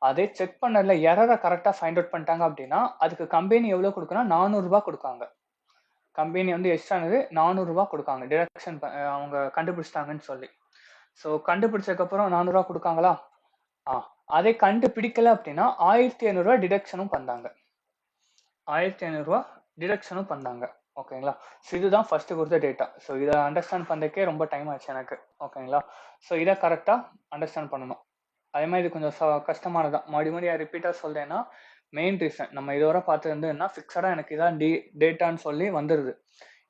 அதே செக் பண்ணல எரரை கரெக்டா ஃபைண்ட் அவுட் பண்ணிட்டாங்க அப்படின்னா அதுக்கு கம்பெனி எவ்வளவு கொடுக்கணும், 400 ரூபாய் கொடுக்காங்க. கம்பெனி வந்து எக்ஸ்ட்ரானது 400 ரூபாய் கொடுக்காங்க டிடக்ஷன் அவங்க கண்டுபிடிச்சிட்டாங்கன்னு சொல்லி. ஸோ கண்டுபிடிச்சதுக்கு அப்புறம் 400 ரூபாய் கொடுக்காங்களா. அதே கண்டுபிடிக்கல அப்படின்னா 1500 ரூபாய் டிடக்ஷனும் பண்ணாங்க. 1500 ரூபாய் டிடக்ஷனும் பண்ணாங்க. ஓகேங்களா. ஸோ இதுதான் ஃபர்ஸ்ட் கொடுத்த டேட்டா. ஸோ இதை அண்டர்ஸ்டாண்ட் பண்ணுறதுக்கே ரொம்ப டைம் ஆச்சு எனக்கு. ஓகேங்களா. ஸோ இதை கரெக்டாக அண்டர்ஸ்டாண்ட் பண்ணணும். அதே மாதிரி இது கொஞ்சம் கஷ்டமானதான். மறுபடியும் ரிப்பீட்டாக சொல்றேன்னா, மெயின் ரீசன் நம்ம இதோட பார்த்து இருந்ததுன்னா ஃபிக்ஸடாக எனக்கு இதான் டேட்டான்னு சொல்லி வந்துடுது.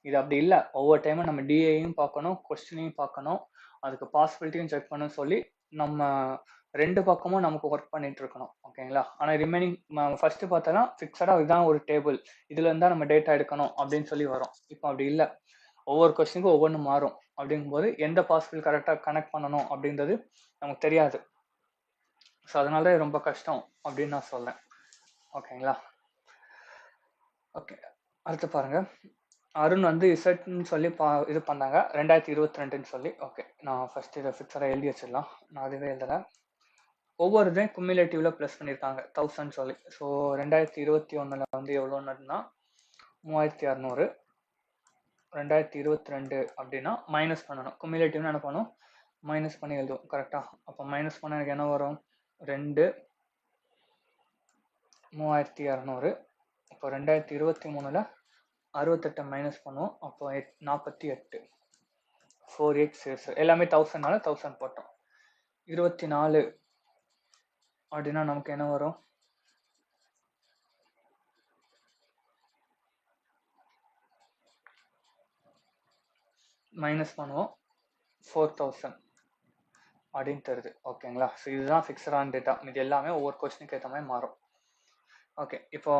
இது அப்படி இல்லை. ஒவ்வொரு டைமும் நம்ம டிஏயும் பார்க்கணும், கொஸ்டினையும் பார்க்கணும், அதுக்கு பாசிபிலிட்டியும் செக் பண்ணணும் சொல்லி நம்ம 2 பக்கமும் நமக்கு ஒர்க் பண்ணிட்டு இருக்கணும். ஓகேங்களா. ஆனால் ரிமைனிங் ஃபர்ஸ்ட் பார்த்தோன்னா ஃபிக்ஸடாக இதுதான் ஒரு டேபிள், இதுல இருந்தா நம்ம டேட்டா எடுக்கணும் அப்படின்னு சொல்லி வரும். இப்போ அப்படி இல்லை. ஒவ்வொரு கொஸ்டினுக்கும் ஒவ்வொன்றும் மாறும். அப்படிங்கும்போது எந்த பாசிபிள் கரெக்டாக கனெக்ட் பண்ணணும் அப்படின்றது நமக்கு தெரியாது. ஸோ அதனால ரொம்ப கஷ்டம் அப்படின்னு நான் சொல்றேன். ஓகேங்களா. ஓகே, அடுத்து பாருங்க. அருண் வந்து இசட்னு சொல்லி இது பண்ணாங்க 2022ன்னு சொல்லி. ஓகே, நான் ஃபர்ஸ்ட் இதை ஃபிக்ஸடாக எழுதி வச்சிடலாம். நான் அதுவே எழுதுறேன். ஒவ்வொரு இதையும் குமுலேட்டிவ்ல ப்ளஸ் பண்ணியிருக்காங்க 1000 சொல்லி. ஸோ 2021 வந்து எவ்வளோன்னா 3600. 2022 அப்படின்னா மைனஸ் பண்ணணும். குமுலேட்டிவ்னு என்ன பண்ணும், மைனஸ் பண்ணி எழுதுவோம். கரெக்டா. அப்போ மைனஸ் பண்ண எனக்கு என்ன வரும், 2 3600. இப்போ 2023ல 68 மைனஸ் பண்ணுவோம். அப்போ 48. 4x எல்லாமே 1000னால 1000 போட்டோம். 24 அப்படின்னா நமக்கு என்ன வரும், மைனஸ் பண்ணுவோம் 4000 அப்படின்னு தருது. ஓகேங்களா. ஸோ இதுதான் ஃபிக்ஸடான டேட்டா. இது எல்லாமே ஒவ்வொரு கொஸ்டினுக்கு ஏற்ற மாதிரி மாறும். ஓகே, இப்போ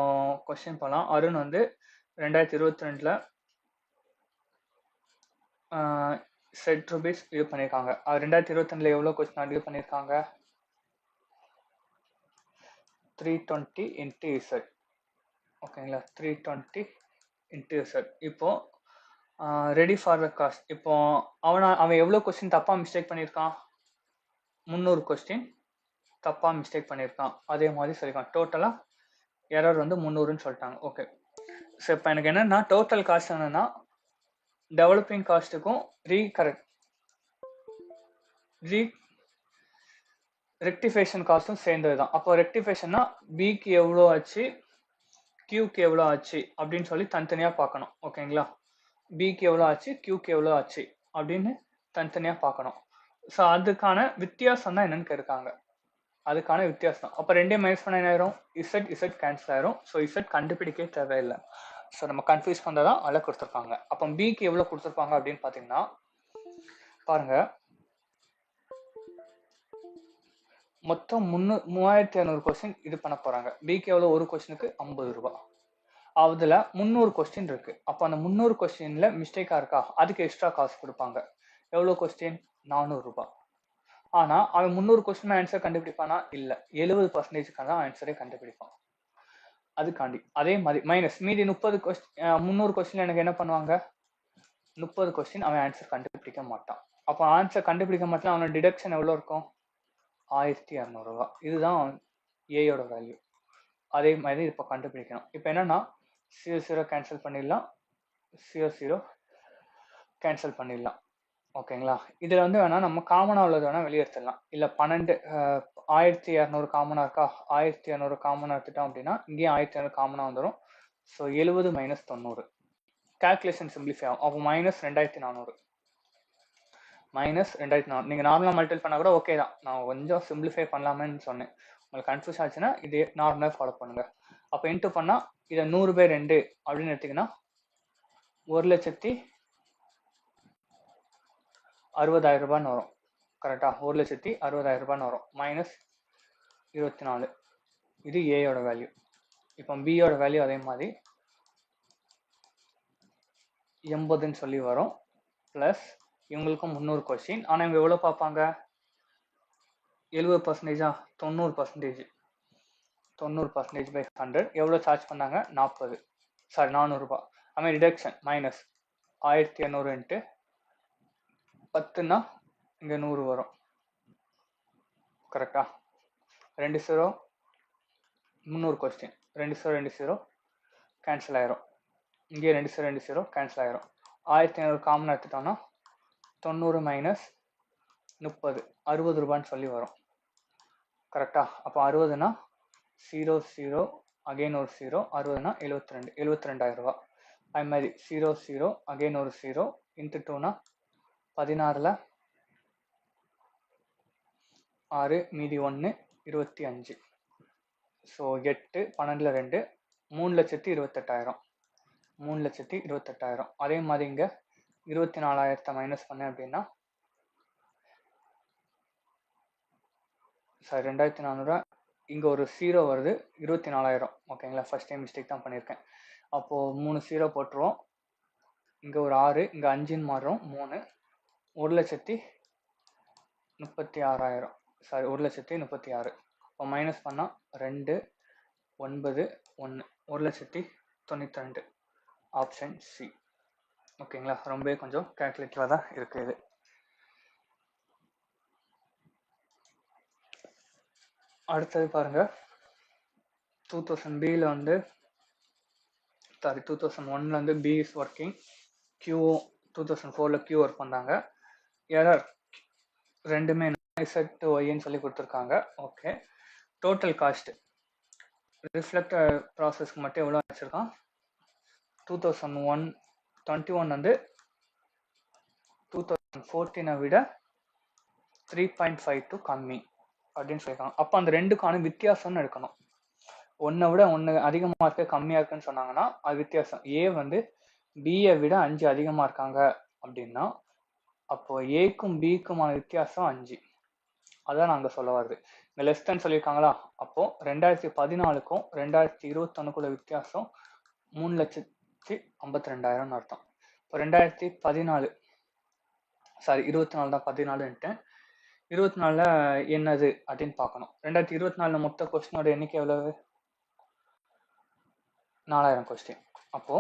கொஸ்டின் போகலாம். அருண் வந்து 2022ல செட் ருபீஸ் இது பண்ணியிருக்காங்க. 2022ல எவ்வளோ கொஸ்டின் இது பண்ணியிருக்காங்க, 320 இன்ட்டு இசட். ஓகேங்களா, 320 இன்ட்டு இசட். இப்போ ரெடி ஃபார் த காஸ்ட். இப்போ அவன் எவ்வளோ கொஸ்டின் தப்பா மிஸ்டேக் பண்ணியிருக்கான், 300 கொஸ்டின் தப்பா மிஸ்டேக் பண்ணியிருக்கான். அதே மாதிரி சொல்லியிருக்கான். டோட்டலா எரர் வந்து 300ன்னு சொல்லிட்டாங்க. ஓகே, ஸோ இப்போ எனக்கு என்னன்னா டோட்டல் காஸ்ட் என்னன்னா டெவலப்பிங் காஸ்ட்டுக்கும் ரெக்டிஃபேஷன் காஸ்ட்டும் சேர்ந்தது தான். அப்போ ரெக்டிஃபேஷன்னா பிக்கு எவ்வளோ ஆச்சு, கியூக்கு எவ்வளோ ஆச்சு அப்படின்னு சொல்லி தனித்தனியாக பார்க்கணும். ஓகேங்களா. பிக்கு எவ்வளோ ஆச்சு, கியூக்கு எவ்வளோ ஆச்சு அப்படின்னு தனித்தனியாக பார்க்கணும். ஸோ அதுக்கான வித்தியாசம் தான் என்னன்னு கேட்காங்க. அதுக்கான வித்தியாசம். அப்போ ரெண்டே மைனஸ் பண்ண என்ன ஆயிரும், இசட் கேன்சல் ஆயிரும். ஸோ இசட் கண்டுபிடிக்கவே தேவையில்லை. ஸோ நம்ம கன்ஃபியூஸ் பண்ணுறதான் அதில் கொடுத்துருக்காங்க. அப்போ பிக்கு எவ்வளோ கொடுத்துருப்பாங்க அப்படின்னு பார்த்தீங்கன்னா பாருங்க, மொத்தம் 3500 கொஸ்டின் இது பண்ண போறாங்க. பிக்கு எவ்வளோ, ஒரு கொஸ்டினுக்கு 50 ரூபாய். அதுல 300 கொஸ்டின் இருக்கு. அப்போ அந்த 300 கொஸ்டின்ல மிஸ்டேக்கா இருக்கா, அதுக்கு எக்ஸ்ட்ரா காசு கொடுப்பாங்க. எவ்வளோ கொஸ்டின், 400 ரூபாய். ஆனா அவன் 300 கொஸ்டின் ஆன்சர் கண்டுபிடிப்பானா, இல்ல 70%க்கான ஆன்சரே கண்டுபிடிப்பான். அதுக்காண்டி அதே மாதிரி மைனஸ் மீதி 30 கொஸ்டின் 300 கொஸ்டின் எனக்கு என்ன பண்ணுவாங்க 30 கொஸ்டின் அவன் ஆன்சர் கண்டுபிடிக்க மாட்டான். அப்போ ஆன்சர் கண்டுபிடிக்க மாட்டான், அவனோட டிடக்ஷன் எவ்வளோ இருக்கும் 1200 ரூபா. இதுதான் ஏயோட வேல்யூ. அதே மாதிரி இப்போ கண்டுபிடிக்கணும். இப்போ என்னன்னா 0 கேன்சல் பண்ணிடலாம், 0 கேன்சல் பண்ணிடலாம். ஓகேங்களா? இதில் வந்து வேணால் நம்ம காமனாக உள்ளது வேணால் வெளியெடுத்துடலாம். இல்லை 1200 காமனாக இருக்கா, 1200 காமனாக எடுத்துட்டோம் அப்படின்னா இங்கேயும் 1200 காமனாக வந்துடும். ஸோ 70 மைனஸ் 90 கால்குலேஷன் சிம்பிளிஃபை ஆகும். அப்போ மைனஸ் 2400 மைனஸ் 2400. நீங்கள் நார்மலாக மல்டிபிள் பண்ணால் கூட ஓகே தான். நான் கொஞ்சம் சிம்பிளிஃபை பண்ணலாமேன்னு சொன்னேன். உங்களுக்கு கன்ஃபியூஸ் ஆச்சுன்னா இதே நார்மலாக ஃபாலோ பண்ணுங்கள். அப்போ இன்ட்டு பண்ணால் இதை 100/2 அப்படின்னு எடுத்திங்கன்னா 1,60,000 ரூபான்னு வரும். கரெக்டாக 1,60,000 ரூபான்னு வரும். மைனஸ் 24 இது ஏயோட வேல்யூ. இப்போ பியோட வேல்யூ அதே மாதிரி 80ன்னு சொல்லி வரும். ப்ளஸ் இவங்களுக்கும் 300 கொஸ்டின். ஆனால் இவங்க எவ்வளோ பார்ப்பாங்க 70%, 90%. 90%/100 எவ்வளோ சார்ஜ் பண்ணாங்க 400 ரூபாய். அதுமாதிரி ரிடக்ஷன் மைனஸ் 1200 இன்ட்டு 10ன்னா இங்கே 100 வரும். கரெக்டா 2 300 கொஸ்டின் 2 கேன்சல் ஆயிரும். இங்கே 2 கேன்சல் ஆயிரும். 1500 காமன் எடுத்துட்டோம்னா 90 மைனஸ் 30 60 ரூபான்னு சொல்லி வரும். கரெக்டா? அப்போ 60னா 0 அகைன் ஒரு 0, 60னா 72,000 ரூபா. அது மாதிரி 0 அகைன் ஒரு 0 இன்ட்டு 2னா 16ல் 6 மீதி 1 25. ஸோ 8 12ல் 2 3,28,000. 3,28,000. அதே மாதிரி இங்கே 24,000 மைனஸ் பண்ணேன் அப்படின்னா சாரி 2,400. இங்கே ஒரு 0 வருது 24,000. ஓகேங்களா? ஃபர்ஸ்ட் டைம் மிஸ்டேக் தான் பண்ணியிருக்கேன். அப்போது 3 0 போட்டுருவோம். இங்கே ஒரு 6, இங்கே 5ன்னு மாறும் 3. 1,36,000. சாரி 1,36,000. இப்போ மைனஸ் பண்ணால் 2 9 1 1,92,000. Option C. ஓகேங்களா? ரொம்பவே கொஞ்சம் கேல்குலேட்டிவாக தான் இருக்குது இது. அடுத்தது பாருங்க 2000 வந்து 2001 வந்து P is working, Q 2004 Q work பண்ணாங்க. எரர் ரெண்டுமே இசட் ஒய்ன்னு சொல்லி கொடுத்துருக்காங்க. ஓகே, டோட்டல் காஸ்ட் ரிஃப்ளெக்ட் ப்ராசஸ்க்கு மட்டும் எவ்வளோ வச்சுருக்கான் 2021 வந்து 2014 விட 3.52 கம்மி அப்படின்னு சொல்லியிருக்காங்க. அப்போ அந்த ரெண்டுக்கான வித்தியாசம்னு எடுக்கணும். ஒன்றை விட ஒன்று அதிகமாக இருக்கு கம்மியாக இருக்குன்னு சொன்னாங்கன்னா அது வித்தியாசம். ஏ வந்து பியை விட 5 அதிகமாக இருக்காங்க அப்படின்னா அப்போ ஏக்கும் பிக்குமான வித்தியாசம் 5. அதான் நாங்கள் சொல்ல வருது. இந்த லெஸ்டன் சொல்லியிருக்காங்களா, அப்போ 2014க்கும் 2021க்குள்ள வித்தியாசம் 3,52,000 அர்த்தம். இப்போ 2014 சாரி 24 தான் 14ன்ட்டு 24ல் என்னது அப்படின்னு பார்க்கணும். 2024 மொத்த கொஸ்டினோட எண்ணிக்கை எவ்வளவு 4000 கொஸ்டின். அப்போ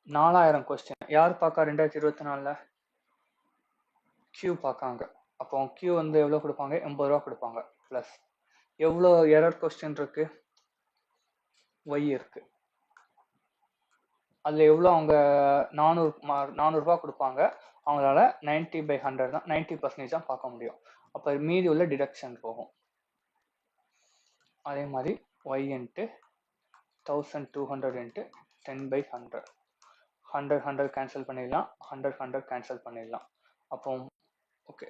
4000 கொஸ்டின் யார் பார்க்கா 2024ல் கியூ பார்க்காங்க. அப்போ கியூ வந்து எவ்வளோ கொடுப்பாங்க 80 ரூபா கொடுப்பாங்க. ப்ளஸ் எவ்வளோ எரர் கொஸ்டின் இருக்கு ஒய் இருக்கு. அதில் எவ்வளோ அவங்க 400 ரூபா கொடுப்பாங்க. அவங்களால 90/100 தான் 90% தான் பார்க்க முடியும். அப்போ மீதி உள்ள டிடக்ஷன் போகும். அதே மாதிரி ஒய் இன்ட்டு 1200 இன்ட்டு 10/100 100 கேன்சல் பண்ணிடலாம், 100 கேன்சல் பண்ணிடலாம். அப்போ ஓகே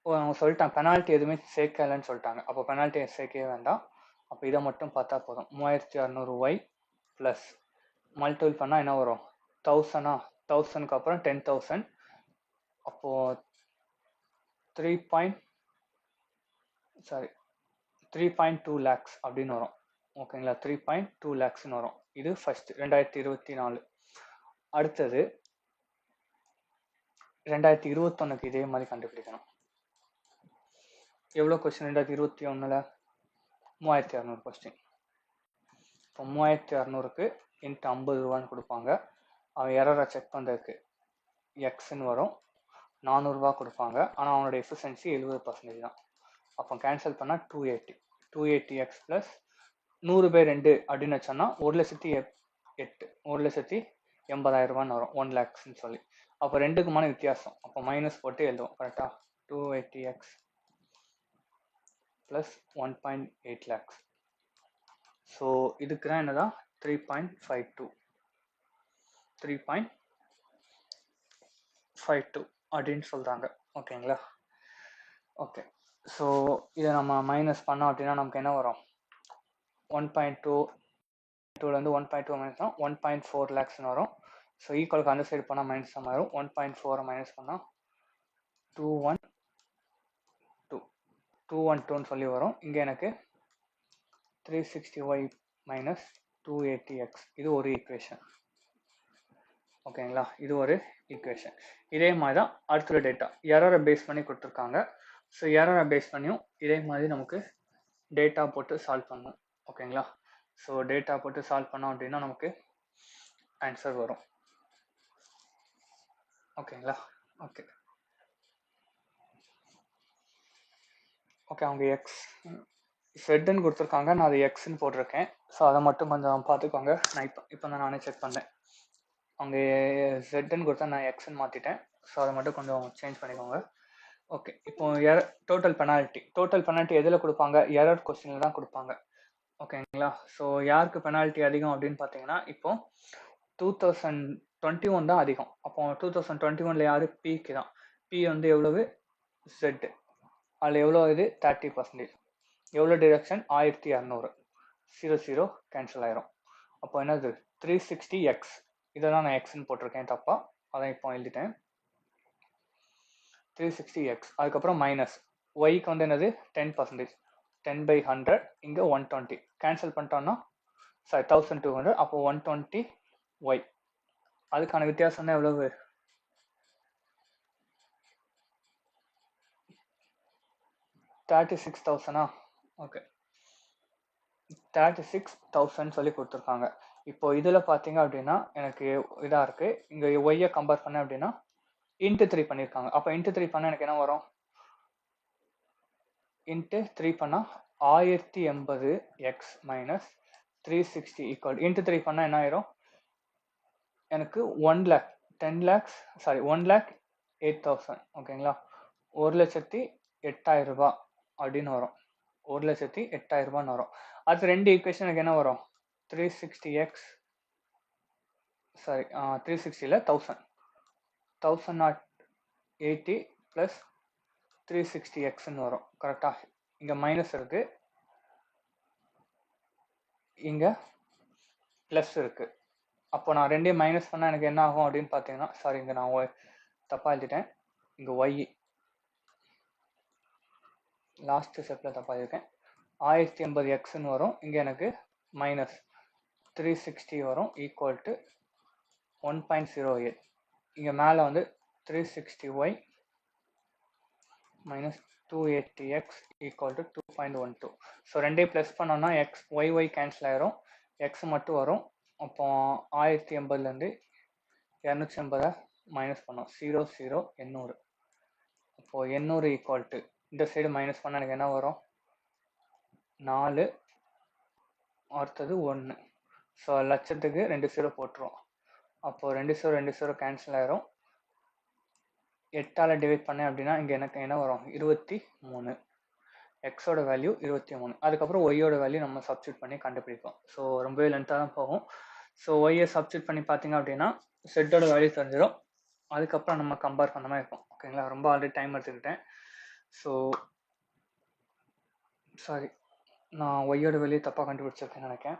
அவங்க சொல்லிட்டாங்க பெனால்ட்டி எதுவுமே சேர்க்கலைன்னு சொல்லிட்டாங்க. அப்போ பெனால்ட்டி சேர்க்கவே வேண்டாம். அப்போ இதை மட்டும் பார்த்தா போதும். 3600 ஒய் ப்ளஸ் மல்டிபிள் பண்ணால் என்ன வரும் 1000க்கு அப்புறம் 10,000. அப்போது 3.2 lakhs அப்படின்னு வரும். ஓகேங்களா? 3.2 lakhsன்னு வரும். இது ஃபர்ஸ்ட் 2024. அடுத்தது 2021க்கு இதே மாதிரி கண்டுபிடிக்கணும். எவ்வளோ கொஸ்டின் 2021ல் 3600 கொஸ்டின். இப்போ 3600க்கு இன்ட்டு 50 ரூபான்னு கொடுப்பாங்க. அவன் எரரை செக் பண்ணுறதுக்கு எக்ஸ்ன்னு வரும். 400 ரூபா கொடுப்பாங்க. ஆனால் அவனோட எஃபிஷியன்சி 70% தான். அப்போ கேன்சல் பண்ணால் 280. 280x ப்ளஸ் 100/2 அப்படின்னு வச்சோன்னா 1,08,000 1,80,000 ரூபான்னு வரும். 1 lakhsன்னு சொல்லி. அப்போ ரெண்டுக்குமான வித்தியாசம். அப்போ மைனஸ் போட்டு எழுதுவோம் கரெக்டாக. 280x plus 1.8 lakhs. ஸோ இதுக்கு தான் என்னதான் 3.52 3.52 அப்படின்னு சொல்கிறாங்க. ஓகேங்களா? ஓகே. ஸோ இதை நம்ம மைனஸ் பண்ணோம் அப்படின்னா நமக்கு என்ன வரும்? 1.2 1.2 மைனஸ் தான் 1.4 lakhsன்னு வரும். ஸோ ஈக்குவலுக்கு அந்த சைடு பண்ணால் மைனஸ் தான் வரும். 1.4 மைனஸ் பண்ணால் 212ன்னு சொல்லி வரும். இங்கே எனக்கு 360y மைனஸ் 280x இது ஒரு ஈக்குவேஷன். ஓகேங்களா? இது ஒரு ஈக்குவேஷன். இதே மாதிரி தான் அடுத்த டேட்டா எரரை பேஸ் பண்ணி கொடுத்துருக்காங்க. ஸோ எரரை பேஸ் பண்ணியும் இதே மாதிரி நமக்கு டேட்டா போட்டு சால்வ் பண்ணணும். ஓகேங்களா? ஸோ டேட்டா போட்டு சால்வ் பண்ணோம் அப்படின்னா நமக்கு ஆன்சர் வரும். ஓகேங்களா? ஓகே ஓகே அவங்க எக்ஸ் செட்டுன்னு கொடுத்துருக்காங்க. நான் அது எக்ஸ்ன்னு போட்டிருக்கேன். ஸோ அதை மட்டும் கொஞ்சம் பார்த்துக்கோங்க. நான் இப்போ தான் நானே செக் பண்ணேன். அவங்க செட்டுன்னு கொடுத்தா நான் எக்ஸ்ன்னு மாற்றிட்டேன். ஸோ அதை மட்டும் கொஞ்சம் சேஞ்ச் பண்ணிக்கோங்க. ஓகே. இப்போ டோட்டல் பெனால்ட்டி எதில் கொடுப்பாங்க? எரர் கொஸ்டினில் தான் கொடுப்பாங்க. ஓகேங்களா? ஸோ யாருக்கு பெனால்ட்டி அதிகம் அப்படின்னு பார்த்தீங்கன்னா இப்போ 2021 தான் அதிகம். அப்போ 2021 யாரு? பிக்கு தான். பி வந்து எவ்வளவு? செட்டு. அதில் எவ்வளோ இது? 30%. எவ்வளோ டிடக்ஷன்? 1200. 00 கேன்சல் ஆயிரும். அப்போ என்னது? 360x. இதை தான் நான் எக்ஸ்ன்னு போட்டிருக்கேன் தப்பா. அதான் இப்போ எழுதிட்டேன். 360x. அதுக்கப்புறம் மைனஸ் ஒய்க்கு வந்து என்னது? 10%. 10/100. இங்கே 120. கேன்சல் பண்ணிட்டோம்னா 1200. அப்போ 120y. அதுக்கான வித்தியாசம் தான் எவ்வளவு? 36,000. ஓகே, 36,000 சொல்லி கொடுத்துருக்காங்க. இப்போ இதில் பார்த்தீங்க அப்படின்னா எனக்கு இதாக இருக்குது. இங்கே ஒய்யை கம்பேர் பண்ண அப்படின்னா இன்ட்டு 3 பண்ணியிருக்காங்க. அப்போ இன்ட்டு 3 பண்ணால் எனக்கு என்ன வரும்? இன்ட்டு 3 பண்ணால் 1080x மைனஸ் 360 ஈக்குவல் இன்ட்டு 3 பண்ணால் என்ன ஆயிரும்? எனக்கு 1,08,000. ஓகேங்களா? 1,08,000 ரூபாய் அப்படின்னு வரும். 1,08,000 ரூபான்னு வரும். அது ரெண்டு ஈக்குவேஷன் எனக்கு என்ன வரும்? 360x 360 1000 1080 ப்ளஸ் 360xன்னு வரும். கரெக்டாக? இங்கே மைனஸ் இருக்குது, இங்கே ப்ளஸ் இருக்குது. அப்போ நான் ரெண்டையும் மைனஸ் பண்ணால் எனக்கு என்ன ஆகும் அப்படின்னு பார்த்தீங்கன்னா, இங்கே நான் தப்பாக எழுதிட்டேன். இங்கே ஒய் லாஸ்ட் ஸ்டெப்பில் தப்பாக இருக்கேன். 1080xன்னு வரும். இங்கே எனக்கு மைனஸ் 360 வரும். Equal to 1.08. இங்கே மேலே வந்து 360y minus 280x equal to 2.12. So ரெண்டையும் ப்ளஸ் பண்ணோன்னா ஒய் கேன்சல் ஆயிரும். எக்ஸ் மட்டும் வரும். அப்போ 1080லேருந்து 280 மைனஸ் பண்ணோம். 800. அப்போது 800 ஈக்குவல் டு இந்த சைடு மைனஸ் பண்ணால் எனக்கு என்ன வரும்? 4 அடுத்தது 1. ஸோ லட்சத்துக்கு 2 0 போட்டுருவோம். அப்போது 2 0 கேன்சல் ஆயிரும். 8ஆல் டிவைட் பண்ணேன் அப்படின்னா இங்கே எனக்கு என்ன வரும்? 23. எக்ஸோட வேல்யூ 23. அதுக்கப்புறம் ஒய்யோட வேல்யூ நம்ம சப்ஸ்டியூட் பண்ணி கண்டுபிடிப்போம். ஸோ ரொம்பவே லென்த்தாக தான் போகும். ஸோ ஒய்யை சப்ஸ்டியூட் பண்ணி பார்த்தீங்க அப்படின்னா செட்டோட வேல்யூ தெரிஞ்சிடும். அதுக்கப்புறம் நம்ம கம்பேர் பண்ண மாதிரி இருக்கும். ஓகேங்களா? ரொம்ப ஆல்ரெடி டைம் எடுத்துக்கிட்டேன். ஸோ சாரி, நான் ஒய்யோட வேல்யூ தப்பாக கண்டுபிடிச்சிருக்கேன்னு நினைக்கிறேன்.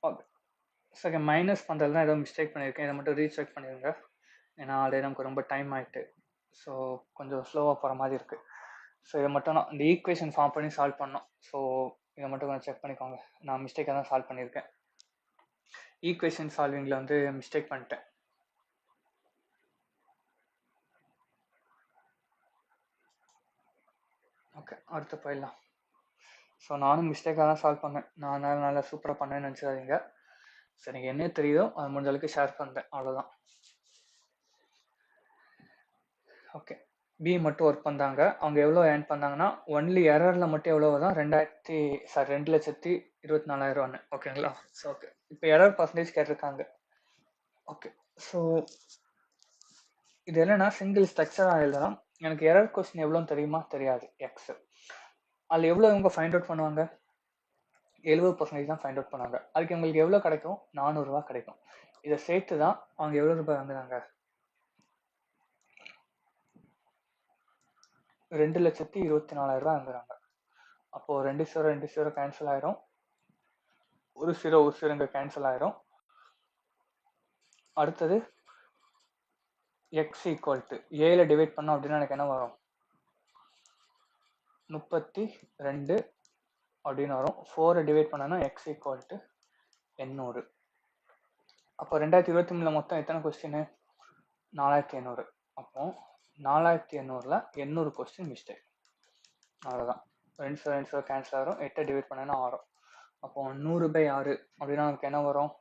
ஓகே, சரி, மைனஸ் பண்ணுறது தான் ஏதோ மிஸ்டேக் பண்ணியிருக்கேன். இதை மட்டும் ரீசெக் பண்ணிடுங்க. ஏன்னா ஆல்ரெடி நமக்கு ரொம்ப டைம் ஆகிட்டு. ஸோ கொஞ்சம் ஸ்லோவாக போகிற மாதிரி இருக்குது. ஸோ இதை மட்டும் நான் இந்த ஈக்குவேஷன் ஃபார்ம் பண்ணி சால்வ் பண்ணோம். ஸோ இதை மட்டும் கொஞ்சம் செக் பண்ணிக்கோங்க. நான் மிஸ்டேக்காக தான் சால்வ் பண்ணியிருக்கேன். ஈக்குவேஷன் சால்விங்கில் வந்து மிஸ்டேக் பண்ணிட்டேன். ஓகே, அடுத்து போயிடலாம். ஸோ நானும் மிஸ்டேக்காக தான் சால்வ் பண்ணேன். நான் நல்லா சூப்பராக பண்ணேன்னு நினச்சிடாதீங்க. ஸோ எனக்கு என்ன தெரியுதோ அது முடிஞ்ச அளவுக்கு ஷேர் பண்ணுறேன், அவ்வளோதான். ஓகே, பி மட்டும் ஒர்க் பண்ணாங்க. அவங்க எவ்வளோ ஏர்ன் பண்ணாங்கன்னா ஒன்லி எரரில் மட்டும் எவ்வளோ தான் 2,24,000. ஓகேங்களா? ஸோ ஓகே, இப்போ எரர் பர்சன்டேஜ் கேட்டிருக்காங்க. ஓகே, ஸோ இது என்னன்னா சிங்கிள் ஸ்ட்ரக்சராக எழுதலாம். எனக்கு எரர் கொஸ்டின் எவ்வளோன்னு தெரியுமா? தெரியாது. எக்ஸ் அதில் எவ்வளோ இவங்க ஃபைண்ட் அவுட் பண்ணுவாங்க? 70% தான் ஃபைண்ட் அவுட் பண்ணாங்க. அதுக்கு உங்களுக்கு எவ்வளோ கிடைக்கும்? 400 ரூபா கிடைக்கும். இதை சேர்த்து தான் அவங்க எவ்வளோ ரூபாய் வாங்குறாங்க? 2,24,000 வாங்குறாங்க. அப்போ 2 0 கேன்சல் ஆயிரும். 1 0 இங்க கேன்சல் ஆயிரும். அடுத்தது எக்ஸ் ஈக்குவல் டு ஏல டிவைட் பண்ணோம் அப்படின்னா எனக்கு என்ன வரும்? 32 அப்படின்னு வரும். 4 டிவைட் பண்ணனா எக்ஸ் ஈக்குவல் டு 800. அப்போ 2023 மொத்தம் எத்தனை கொஸ்டின்? 4,500. அப்போ 4,800ல் 800 கொஸ்டின் மிஸ்டேக். அவ்வளோதான். 2 0 கேன்சல் ஆகும். 8 டிவைட் பண்ணனா 6. அப்போ 100/6 அப்படின்னா நமக்கு என்ன வரும்?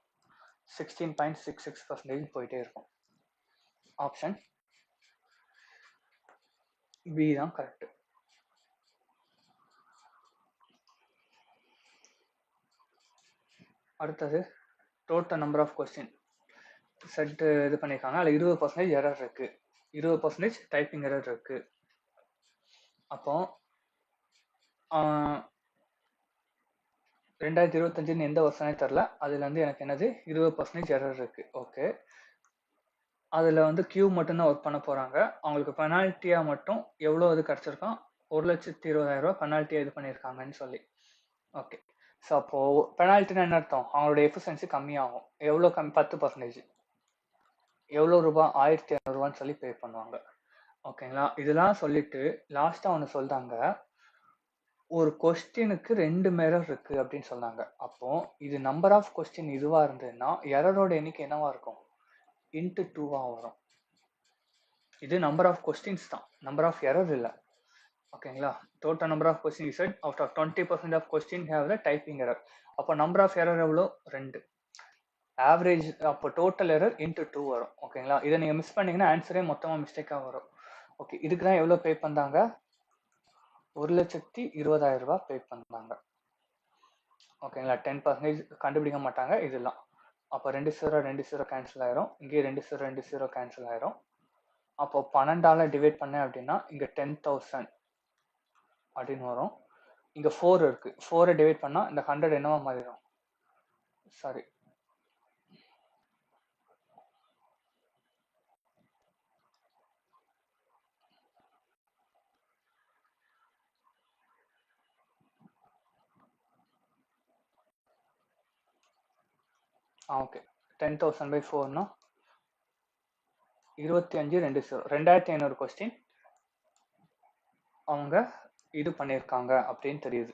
16.66% போயிட்டே இருக்கும். ஆப்ஷன் பி தான் கரெக்ட். அடுத்தது total number of question set இது பண்ணியிருக்காங்க. அதில் 20% எரர் இருக்கு, 20% டைப்பிங் எரர் இருக்கு. அப்போ 2025 எந்த வருஷனே தெரில. அதுல வந்து எனக்கு என்னது 20% எரர் இருக்கு. ஓகே, அதில் வந்து கியூ மட்டும்தான் ஒர்க் பண்ண போகிறாங்க. அவங்களுக்கு பெனால்ட்டியாக மட்டும் எவ்வளோ இது கிடச்சிருக்கோம்? 1,20,000 பெனால்ட்டியாக இது பண்ணியிருக்காங்கன்னு சொல்லி. ஓகே, ஸோ அப்போது பெனால்ட்டினா என்ன அர்த்தம்? அவங்களோட எஃபிஷியன்சி கம்மியாகும். எவ்வளோ 10%. எவ்வளோ ரூபா? 1,500 சொல்லி பே பண்ணுவாங்க. ஓகேங்களா? இதெல்லாம் சொல்லிட்டு லாஸ்ட்டாக ஒன்று சொல்கிறாங்க, ஒரு கொஸ்டினுக்கு 2 எரர் இருக்கு அப்படின்னு சொன்னாங்க. அப்போ இது நம்பர் ஆஃப் கொஸ்டின் இதுவாக இருந்ததுன்னா எரரோட எண்ணிக்கை என்னவா இருக்கும்? இன்ட்டு 2 வரும். இது நம்பர் ஆஃப் கொஸ்டின்ஸ் தான், நம்பர் ஆஃப் எரர் இல்லை. ஓகேங்களா? Total number of question is out of 20% of question have the typing error. அப்போ நம்பர் ஆஃப் எரர் எவ்வளோ? 2. ஆவரேஜ் அப்போ டோட்டல் எரர் இன்ட்டு 2 வரும். ஓகேங்களா? இதை நீங்கள் மிஸ் பண்ணீங்கன்னா ஆன்சரே மொத்தமாக மிஸ்டேக்காக வரும். ஓகே, இதுக்கு தான் எவ்வளோ பே பண்ணாங்க? 1,20,000 பே பண்ணாங்க. ஓகேங்களா? 10% கண்டுபிடிக்க மாட்டாங்க இதெல்லாம். அப்போ 2 0 கேன்சல் ஆயிரும். இங்கே 2 0 கேன்சல் ஆயிரும். அப்போ 12ஆல் டிவைட் பண்ணேன் அப்படின்னா இங்கே 10,000 அப்படின்னு வரும். இங்கே 4 இருக்கு. 4 டிவைட் பண்ணால் இந்த 100 என்னவா மாறிடும்? சாரி, ஓகே, 10,000/4னா 25 2 0 2,500 கொஸ்டின் அவங்க இது பண்ணியிருக்காங்க அப்படின்னு தெரியுது.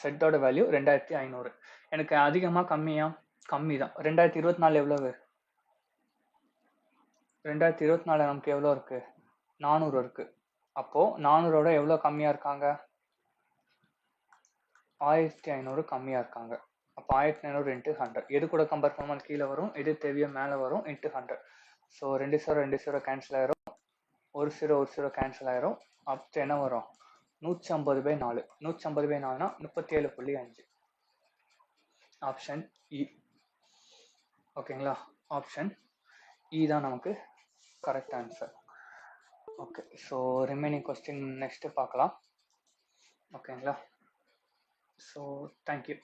செட்டோட வேல்யூ 2,500. எனக்கு அதிகமாக கம்மியா? கம்மி தான். 2024 எவ்வளவு? 2024 நமக்கு எவ்வளோ இருக்கு? 400 இருக்கு. அப்போ 400ஓட எவ்வளோ கம்மியா இருக்காங்க? 1,500 கம்மியா இருக்காங்க. அப்போ 1,500 இன்ட்டு 100 எது கூட கம்பேர் பண்ணாமல் கீழே வரும், எது தேவையோ மேலே வரும், இன்ட்டு 100. ஸோ 2 0 கேன்சல் ஆயிரும். 1 0 கேன்சல் ஆயிரும். அப்போ என்ன வரும்? 150/4. 150/4னா 37.5. ஆப்ஷன் இ. ஓகேங்களா? ஆப்ஷன் இ தான் நமக்கு correct answer. Okay, so remaining question next பார்க்கலாம். ஓகேங்களா? So thank you.